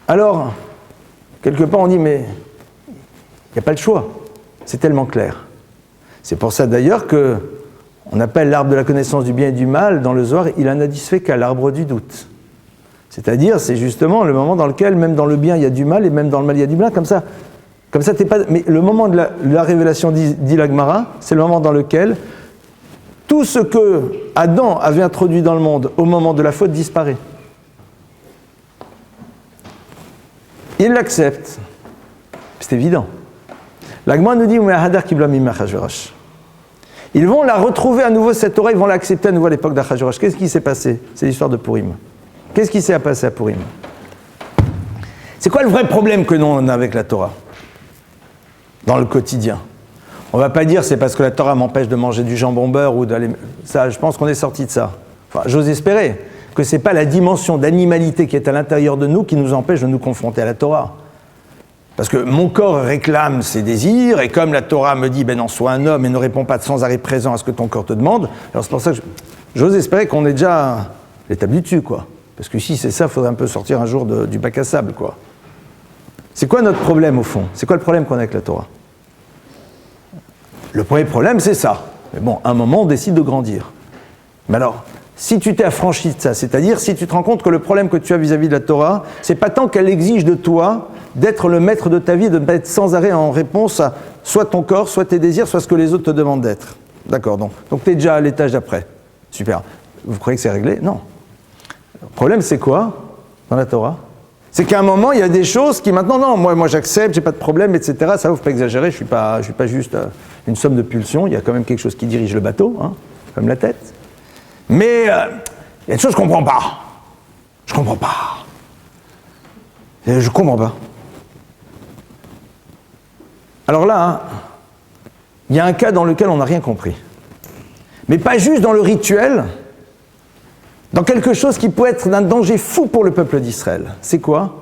alors, quelque part on dit, mais il n'y a pas de choix. C'est tellement clair. C'est pour ça d'ailleurs que on appelle l'arbre de la connaissance du bien et du mal, dans le Zohar, il en a disfait qu'à l'arbre du doute. C'est-à-dire, c'est justement le moment dans lequel, même dans le bien, il y a du mal, et même dans le mal, il y a du bien, comme ça t'es pas... Mais le moment de la révélation, dit la Gemara, c'est le moment dans lequel tout ce que Adam avait introduit dans le monde au moment de la faute disparaît. Il l'accepte. C'est évident. La Gemara nous dit « Hadar kiblo abimei Achashverosh ». Ils vont la retrouver à nouveau, cette Torah, ils vont l'accepter à nouveau à l'époque d'Achashverosh. Qu'est-ce qui s'est passé? C'est l'histoire de Purim. Qu'est-ce qui s'est passé à Purim? C'est quoi le vrai problème que nous on a avec la Torah dans le quotidien? On ne va pas dire c'est parce que la Torah m'empêche de manger du jambon beurre ou d'aller... Ça, je pense qu'on est sorti de ça. Enfin, j'ose espérer que ce n'est pas la dimension d'animalité qui est à l'intérieur de nous qui nous empêche de nous confronter à la Torah. Parce que mon corps réclame ses désirs, et comme la Torah me dit, ben non, sois un homme et ne réponds pas sans arrêt présent à ce que ton corps te demande, alors c'est pour ça que j'ose espérer qu'on est déjà établi dessus, quoi. Parce que si c'est ça, il faudrait un peu sortir un jour du bac à sable, quoi. C'est quoi notre problème, au fond? C'est quoi le problème qu'on a avec la Torah? Le premier problème, c'est ça. Mais bon, à un moment, on décide de grandir. Mais alors, si tu t'es affranchi de ça, c'est-à-dire si tu te rends compte que le problème que tu as vis-à-vis de la Torah, c'est pas tant qu'elle exige de toi d'être le maître de ta vie, de ne pas être sans arrêt en réponse à soit ton corps, soit tes désirs, soit ce que les autres te demandent d'être. D'accord, donc tu es déjà à l'étage d'après. Super. Vous croyez que c'est réglé? Non. Le problème, c'est quoi dans la Torah? C'est qu'à un moment, il y a des choses qui maintenant, non, moi j'accepte, j'ai pas de problème, etc. Ça, il ne faut pas exagérer, je suis pas juste une somme de pulsions, il y a quand même quelque chose qui dirige le bateau, hein, comme la tête. Mais il y a une chose que je ne comprends pas. Je ne comprends pas. Je comprends pas. Alors là, il y a un cas dans lequel on n'a rien compris. Mais pas juste dans le rituel, dans quelque chose qui peut être d'un danger fou pour le peuple d'Israël. C'est quoi?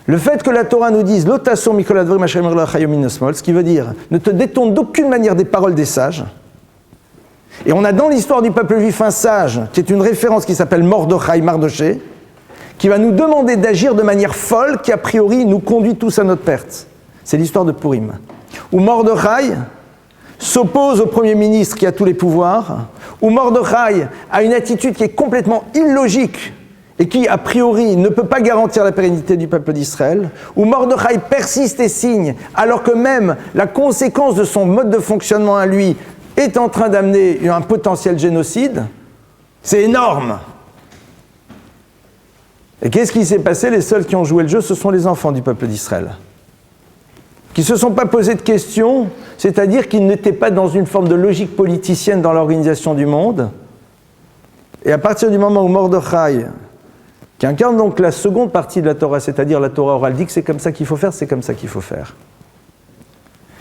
Le fait que la Torah nous dise « L'otasson mikola dvarim asher amar lo chayomin nosmol », ce qui veut dire « Ne te détourne d'aucune manière des paroles des sages ». Et on a dans l'histoire du peuple juif un sage, qui est une référence qui s'appelle Mordechai, Mardoché, qui va nous demander d'agir de manière folle, qui a priori nous conduit tous à notre perte. C'est l'histoire de Purim, où Mordechai s'oppose au Premier ministre qui a tous les pouvoirs, où Mordechai a une attitude qui est complètement illogique et qui, a priori, ne peut pas garantir la pérennité du peuple d'Israël, où Mordechai persiste et signe, alors que même la conséquence de son mode de fonctionnement à lui est en train d'amener un potentiel génocide, c'est énorme. Et qu'est-ce qui s'est passé? Les seuls qui ont joué le jeu, ce sont les enfants du peuple d'Israël, qui ne se sont pas posés de questions, c'est-à-dire qu'ils n'étaient pas dans une forme de logique politicienne dans l'organisation du monde. Et à partir du moment où Mordechai, qui incarne donc la seconde partie de la Torah, c'est-à-dire la Torah orale, dit que c'est comme ça qu'il faut faire, c'est comme ça qu'il faut faire.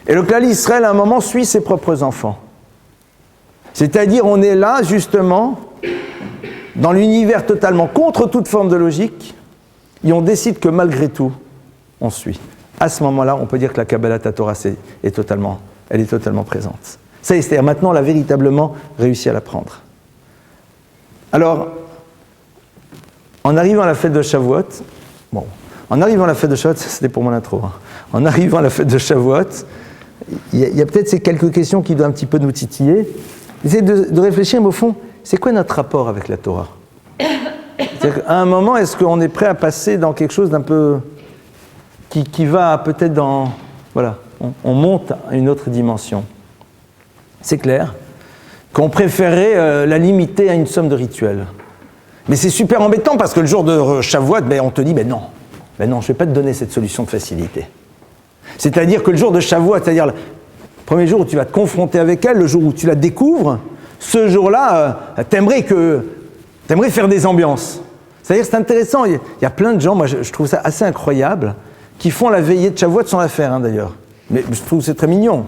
Et le clan Israël, à un moment, suit ses propres enfants. C'est-à-dire, on est là, justement, dans l'univers totalement contre toute forme de logique, et on décide que malgré tout, on suit. À ce moment-là, on peut dire que la Kabbalat Torah est totalement présente. Ça y est, c'est-à-dire maintenant, on a véritablement réussi à l'apprendre. Alors, en arrivant à la fête de Shavuot, c'était pour mon intro, hein. En arrivant à la fête de Shavuot, il y a peut-être ces quelques questions qui doivent un petit peu nous titiller. Essayez de réfléchir, mais au fond, c'est quoi notre rapport avec la Torah? C'est-à-dire qu'à un moment, est-ce qu'on est prêt à passer dans quelque chose d'un peu... qui va peut-être dans... Voilà, on monte à une autre dimension. C'est clair qu'on préférait la limiter à une somme de rituels. Mais c'est super embêtant parce que le jour de Shavuot, on te dit, non, je ne vais pas te donner cette solution de facilité. C'est-à-dire que le jour de Shavuot, c'est-à-dire le premier jour où tu vas te confronter avec elle, le jour où tu la découvres, ce jour-là, t'aimerais faire des ambiances. C'est-à-dire que c'est intéressant, il y a plein de gens, moi je trouve ça assez incroyable, qui font la veillée de Shavuot sans la faire d'ailleurs. Mais je trouve que c'est très mignon.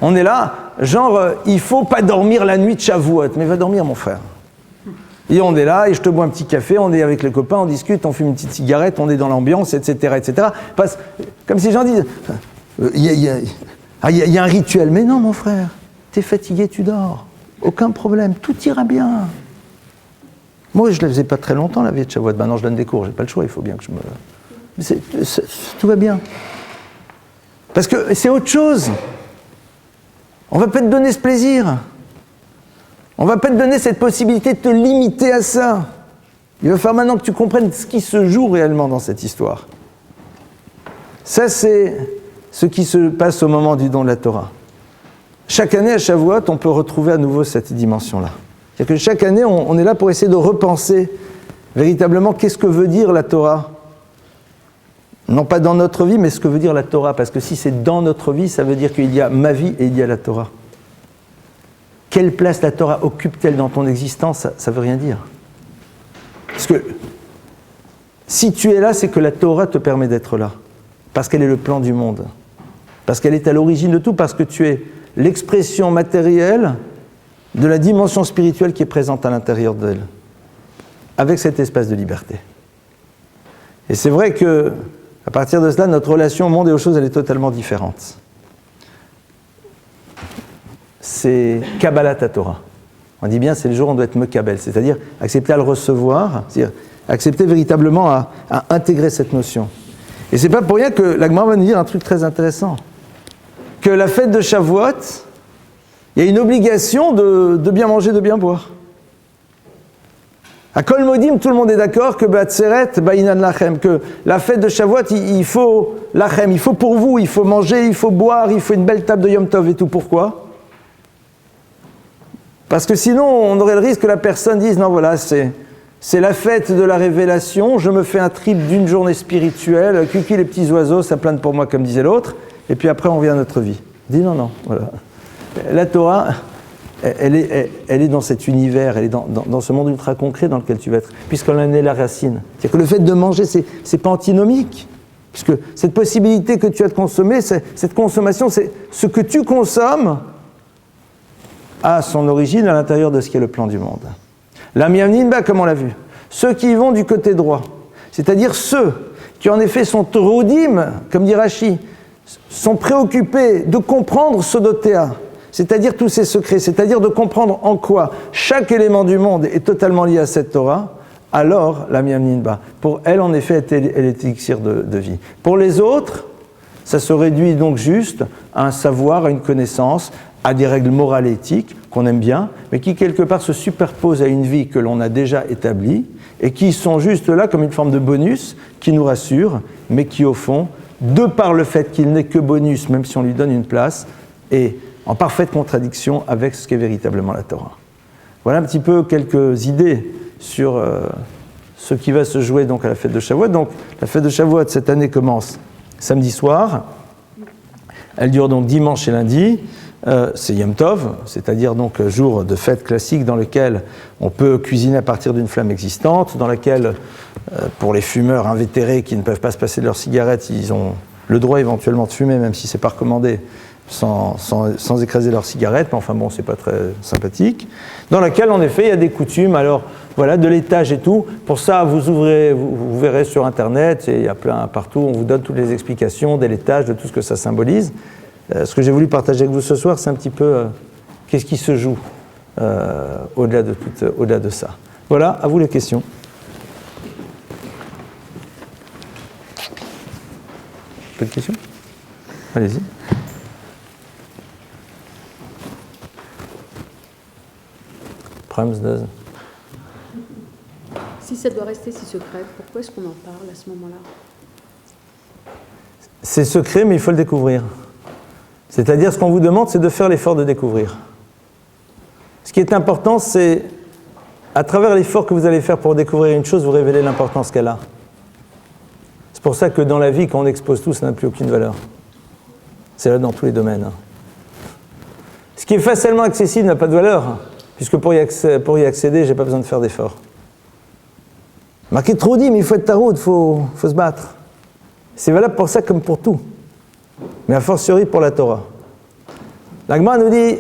On est là, genre, il ne faut pas dormir la nuit de Shavuot, mais va dormir mon frère. Et on est là, et je te bois un petit café, on est avec les copains, on discute, on fume une petite cigarette, on est dans l'ambiance, etc., etc. Parce, comme si les gens disent, il y a un rituel. Mais non, mon frère, t'es fatigué, tu dors. Aucun problème, tout ira bien. Moi, je ne la faisais pas très longtemps, la veille de Shavuot. Maintenant, je donne des cours, j'ai pas le choix, il faut bien que je me... tout va bien. Parce que c'est autre chose. On ne va pas te donner ce plaisir. On ne va pas te donner cette possibilité de te limiter à ça. Il va falloir maintenant que tu comprennes ce qui se joue réellement dans cette histoire. Ça, c'est ce qui se passe au moment du don de la Torah. Chaque année, à Shavuot, on peut retrouver à nouveau cette dimension-là. C'est-à-dire que chaque année, on est là pour essayer de repenser véritablement qu'est-ce que veut dire la Torah. Non pas dans notre vie, mais ce que veut dire la Torah. Parce que si c'est dans notre vie, ça veut dire qu'il y a ma vie et il y a la Torah. Quelle place la Torah occupe-t-elle dans ton existence? Ça ne veut rien dire. Parce que si tu es là, c'est que la Torah te permet d'être là. Parce qu'elle est le plan du monde. Parce qu'elle est à l'origine de tout. Parce que tu es l'expression matérielle de la dimension spirituelle qui est présente à l'intérieur d'elle. Avec cet espace de liberté. Et c'est vrai que, à partir de cela, notre relation au monde et aux choses, elle est totalement différente. C'est Kabbalat Torah. On dit bien, c'est le jour où on doit être mekabel, c'est-à-dire accepter à le recevoir, c'est-à-dire accepter véritablement à intégrer cette notion. Et c'est pas pour rien que la Gemara va nous dire un truc très intéressant. Que la fête de Shavuot, il y a une obligation de bien manger, de bien boire. À Kol Modim, tout le monde est d'accord que Batseret, Ba'inan Lachem, que la fête de Shavuot, il faut Lachem, il faut pour vous, il faut manger, il faut boire, il faut une belle table de Yom Tov et tout. Pourquoi? Parce que sinon, on aurait le risque que la personne dise, non voilà, c'est la fête de la révélation, je me fais un trip d'une journée spirituelle, cucu les petits oiseaux, ça plane pour moi comme disait l'autre, et puis après on revient à notre vie. Il dit non, voilà. La Torah, elle est dans cet univers, elle est dans ce monde ultra concret dans lequel tu vas être, puisqu'on en est la racine. C'est-à-dire que le fait de manger, c'est pas antinomique, puisque cette possibilité que tu as de consommer, cette consommation, c'est ce que tu consommes a son origine à l'intérieur de ce qui est le plan du monde. La miamninba, comme on l'a vu, ceux qui vont du côté droit, c'est-à-dire ceux qui en effet sont teroudim, comme dit Rashi, sont préoccupés de comprendre Sodotea, c'est-à-dire tous ces secrets, c'est-à-dire de comprendre en quoi chaque élément du monde est totalement lié à cette Torah, alors la miamninba, pour elle en effet, elle est l'élixir de vie. Pour les autres, Ça se réduit donc juste à un savoir, à une connaissance, à des règles morales et éthiques qu'on aime bien, mais qui quelque part se superposent à une vie que l'on a déjà établie et qui sont juste là comme une forme de bonus qui nous rassure, mais qui au fond, de par le fait qu'il n'est que bonus, même si on lui donne une place, est en parfaite contradiction avec ce qu'est véritablement la Torah. Voilà un petit peu quelques idées sur ce qui va se jouer donc à la fête de Shavuot. Donc la fête de Shavuot cette année commence samedi soir, elle dure donc dimanche et lundi. C'est Yom Tov, c'est-à-dire donc jour de fête classique dans lequel on peut cuisiner à partir d'une flamme existante, dans laquelle, pour les fumeurs invétérés qui ne peuvent pas se passer de leurs cigarettes, ils ont le droit éventuellement de fumer, même si c'est pas recommandé, sans écraser leurs cigarettes, mais enfin bon, c'est pas très sympathique. Dans laquelle, en effet, il y a des coutumes, alors voilà, de l'étage et tout. Pour ça, vous verrez sur Internet, et il y a plein partout, on vous donne toutes les explications dès l'étage, de tout ce que ça symbolise. Ce que j'ai voulu partager avec vous ce soir, c'est un petit peu qu'est-ce qui se joue au-delà de ça. Voilà, à vous les questions. Pas de questions ? Allez-y. Si ça doit rester si secret, pourquoi est-ce qu'on en parle à ce moment-là ? C'est secret, mais il faut le découvrir. C'est-à-dire, ce qu'on vous demande, c'est de faire l'effort de découvrir. Ce qui est important, c'est, à travers l'effort que vous allez faire pour découvrir une chose, vous révélez l'importance qu'elle a. C'est pour ça que dans la vie, quand on expose tout, ça n'a plus aucune valeur. C'est là dans tous les domaines. Ce qui est facilement accessible n'a pas de valeur, puisque pour y accéder, j'ai pas besoin de faire d'effort. Marqué trop dit, mais il faut être taroud, il faut se battre. C'est valable pour ça comme pour tout. Mais a fortiori pour la Torah. La Gemara nous dit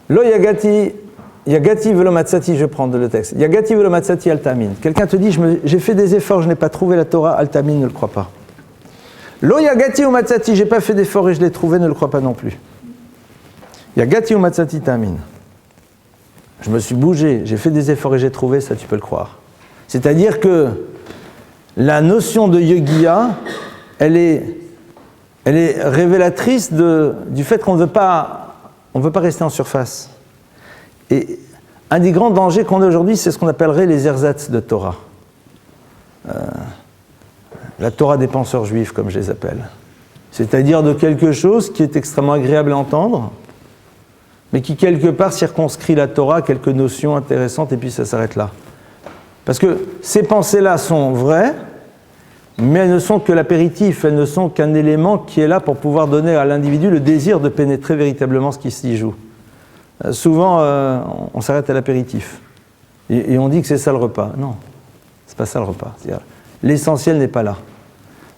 Lo yagati velo matzati, je vais prendre le texte. Yagati velo matzati al tamin. Quelqu'un te dit j'ai fait des efforts, je n'ai pas trouvé la Torah, al tamin, ne le crois pas. Lo yagati ou matzati, j'ai pas fait d'efforts et je l'ai trouvé, ne le crois pas non plus. Yagati ou matzati tamin. Je me suis bougé, j'ai fait des efforts et j'ai trouvé, ça tu peux le croire. C'est-à-dire que la notion de yogia, elle est révélatrice du fait qu'on ne veut pas rester en surface. Et un des grands dangers qu'on a aujourd'hui, c'est ce qu'on appellerait les ersatz de Torah. La Torah des penseurs juifs, comme je les appelle. C'est-à-dire de quelque chose qui est extrêmement agréable à entendre, mais qui quelque part circonscrit la Torah à quelques notions intéressantes, et puis ça s'arrête là. Parce que ces pensées-là sont vraies, mais elles ne sont que l'apéritif, elles ne sont qu'un élément qui est là pour pouvoir donner à l'individu le désir de pénétrer véritablement ce qui s'y joue. Souvent, on s'arrête à l'apéritif. Et on dit que c'est ça le repas. Non, c'est pas ça le repas. C'est-à-dire, l'essentiel n'est pas là.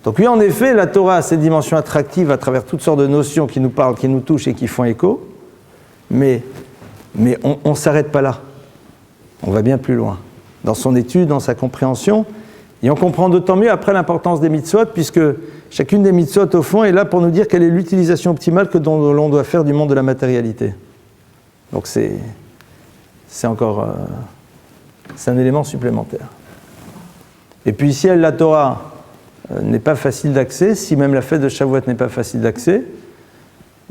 Donc oui, en effet, la Torah a cette dimension attractive à travers toutes sortes de notions qui nous parlent, qui nous touchent et qui font écho, mais on ne s'arrête pas là. On va bien plus loin. Dans son étude, dans sa compréhension, et on comprend d'autant mieux après l'importance des mitzvot, puisque chacune des mitzvot, au fond, est là pour nous dire quelle est l'utilisation optimale que l'on doit faire du monde de la matérialité. Donc c'est encore c'est un élément supplémentaire. Et puis si la Torah n'est pas facile d'accès, si même la fête de Shavuot n'est pas facile d'accès,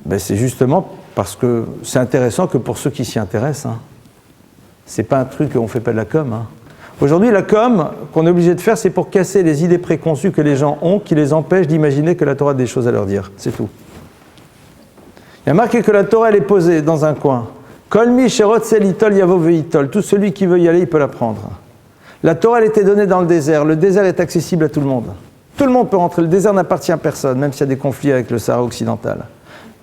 ben c'est justement parce que c'est intéressant que pour ceux qui s'y intéressent. Hein. C'est pas un truc qu'on fait pas de la com. Hein. Aujourd'hui, la com qu'on est obligé de faire, c'est pour casser les idées préconçues que les gens ont, qui les empêchent d'imaginer que la Torah a des choses à leur dire. C'est tout. Il y a marqué que la Torah, elle est posée dans un coin. Kol mi sherotze litol yavo veitol. Tout celui qui veut y aller, il peut la prendre. La Torah, elle était donnée dans le désert. Le désert est accessible à tout le monde. Tout le monde peut rentrer. Le désert n'appartient à personne, même s'il y a des conflits avec le Sahara occidental.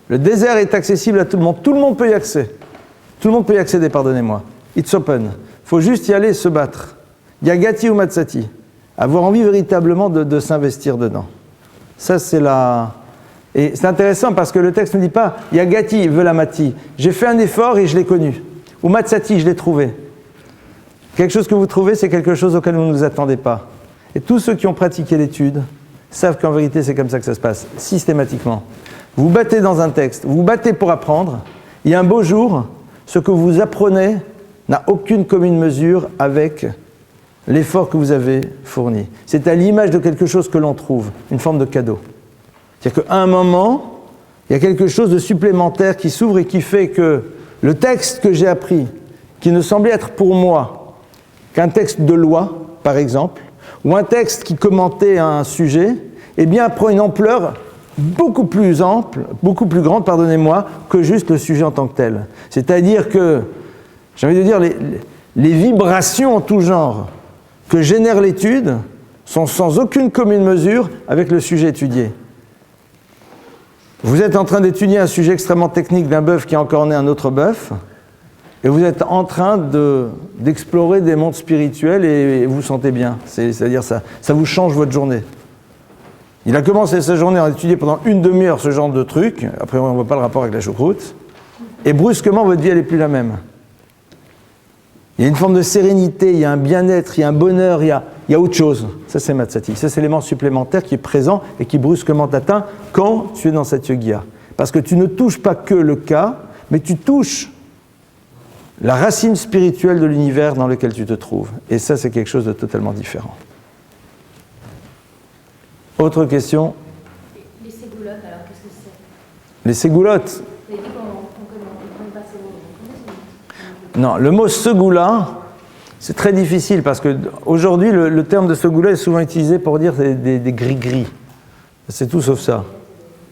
Le désert est accessible à tout le monde. Tout le monde peut y accéder. Tout le monde peut y accéder, pardonnez-moi. It's open. Il faut juste y aller et se battre. Yagati ou matzati. Avoir envie véritablement de s'investir dedans. Ça, c'est la... Et c'est intéressant parce que le texte ne dit pas Yagati, velamati. J'ai fait un effort et je l'ai connu. Ou matzati, je l'ai trouvé. Quelque chose que vous trouvez, c'est quelque chose auquel vous ne vous attendez pas. Et tous ceux qui ont pratiqué l'étude savent qu'en vérité, c'est comme ça que ça se passe, systématiquement. Vous vous battez dans un texte, vous vous battez pour apprendre. Il y a un beau jour, ce que vous apprenez n'a aucune commune mesure avec l'effort que vous avez fourni. C'est à l'image de quelque chose que l'on trouve, une forme de cadeau. C'est-à-dire qu'à un moment, il y a quelque chose de supplémentaire qui s'ouvre et qui fait que le texte que j'ai appris, qui ne semblait être pour moi qu'un texte de loi, par exemple, ou un texte qui commentait un sujet, eh bien prend une ampleur beaucoup plus ample, beaucoup plus grande, pardonnez-moi, que juste le sujet en tant que tel. C'est-à-dire que, j'ai envie de dire, les vibrations en tout genre que génère l'étude sont sans aucune commune mesure avec le sujet étudié. Vous êtes en train d'étudier un sujet extrêmement technique d'un bœuf qui a encore né un autre bœuf, et vous êtes en train d'explorer des mondes spirituels et vous vous sentez bien. C'est-à-dire ça vous change votre journée. Il a commencé sa journée à étudier pendant une demi-heure ce genre de truc, après on ne voit pas le rapport avec la choucroute, et brusquement votre vie elle n'est plus la même. Il y a une forme de sérénité, il y a un bien-être, il y a un bonheur, il y a autre chose. Ça c'est Matsati, ça c'est l'élément supplémentaire qui est présent et qui brusquement t'atteint quand tu es dans cette yogia. Parce que tu ne touches pas que le cas, mais tu touches la racine spirituelle de l'univers dans lequel tu te trouves. Et ça c'est quelque chose de totalement différent. Autre question? Les ségoulottes, alors qu'est-ce que c'est? Les ségoulottes? Vous avez dit qu'on ne connaît pas ces mots. Non, le mot segoula, c'est très difficile parce qu'aujourd'hui, le terme de segoula est souvent utilisé pour dire des gris-gris. C'est tout sauf ça.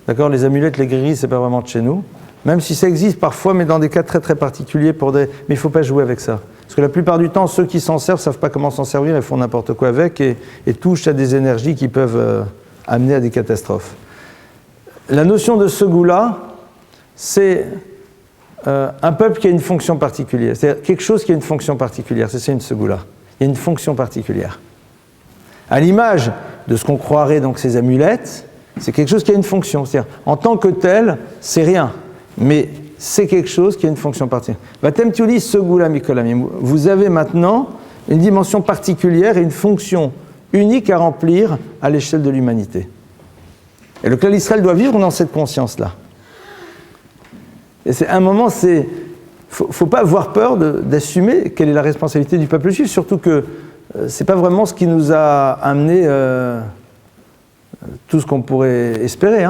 D'accord? Les amulettes, les gris-gris, c'est pas vraiment de chez nous. Même si ça existe parfois, mais dans des cas très très particuliers. Mais il ne faut pas jouer avec ça. Parce que la plupart du temps, ceux qui s'en servent ne savent pas comment s'en servir, ils font n'importe quoi avec et touchent à des énergies qui peuvent amener à des catastrophes. La notion de segoula, c'est un peuple qui a une fonction particulière. C'est-à-dire quelque chose qui a une fonction particulière. C'est une segoula. Il y a une fonction particulière. À l'image de ce qu'on croirait donc ces amulettes, c'est quelque chose qui a une fonction. C'est-à-dire, en tant que tel, c'est rien. Mais c'est quelque chose qui a une fonction particulière. Vatem segoula mikolamim. Vous avez maintenant une dimension particulière et une fonction unique à remplir à l'échelle de l'humanité. Et le clan d'Israël doit vivre dans cette conscience-là. Et c'est un moment, faut pas avoir peur d'assumer quelle est la responsabilité du peuple juif, surtout que c'est pas vraiment ce qui nous a amené tout ce qu'on pourrait espérer.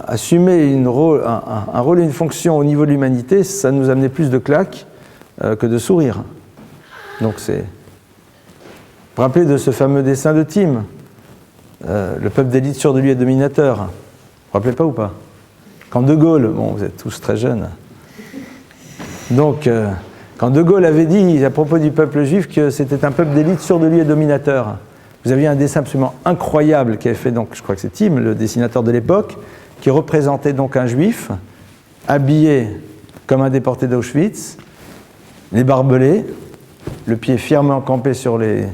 Assumer un rôle et une fonction au niveau de l'humanité, ça nous a amené plus de claques que de sourires. Donc c'est... Vous vous rappelez de ce fameux dessin de Tim, le peuple d'élite sûr de lui est dominateur. Vous vous rappelez pas ou pas? Quand De Gaulle, bon vous êtes tous très jeunes, donc quand De Gaulle avait dit à propos du peuple juif que c'était un peuple d'élite sûr de lui et dominateur, vous aviez un dessin absolument incroyable qui avait fait, donc je crois que c'est Tim, le dessinateur de l'époque, qui représentait donc un juif habillé comme un déporté d'Auschwitz, les barbelés, le pied fièrement campé sur les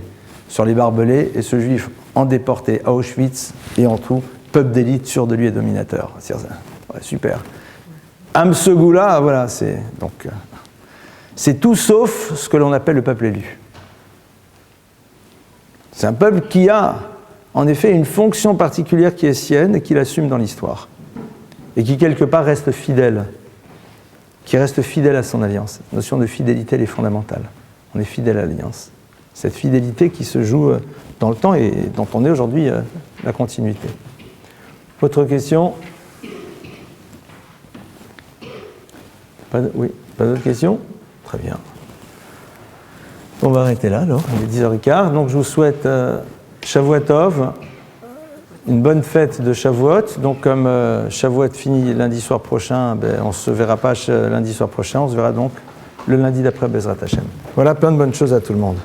barbelés, et ce juif en déporté à Auschwitz et en tout, peuple d'élite sûr de lui et dominateur. Ouais, super. Amsegoula, voilà, c'est tout sauf ce que l'on appelle le peuple élu. C'est un peuple qui a en effet une fonction particulière qui est sienne et qui l'assume dans l'histoire. Et qui quelque part reste fidèle. Qui reste fidèle à son alliance. La notion de fidélité, elle est fondamentale. On est fidèle à l'alliance. Cette fidélité qui se joue dans le temps et dont on est aujourd'hui la continuité. Autre question? Oui, pas d'autres questions? Très bien. On va arrêter là alors, il est 10h15. Donc je vous souhaite Shavuot Tov, une bonne fête de Shavuot. Donc comme Shavuot finit lundi soir prochain, on ne se verra pas lundi soir prochain, on se verra donc le lundi d'après Bezrat Hashem. Voilà, plein de bonnes choses à tout le monde.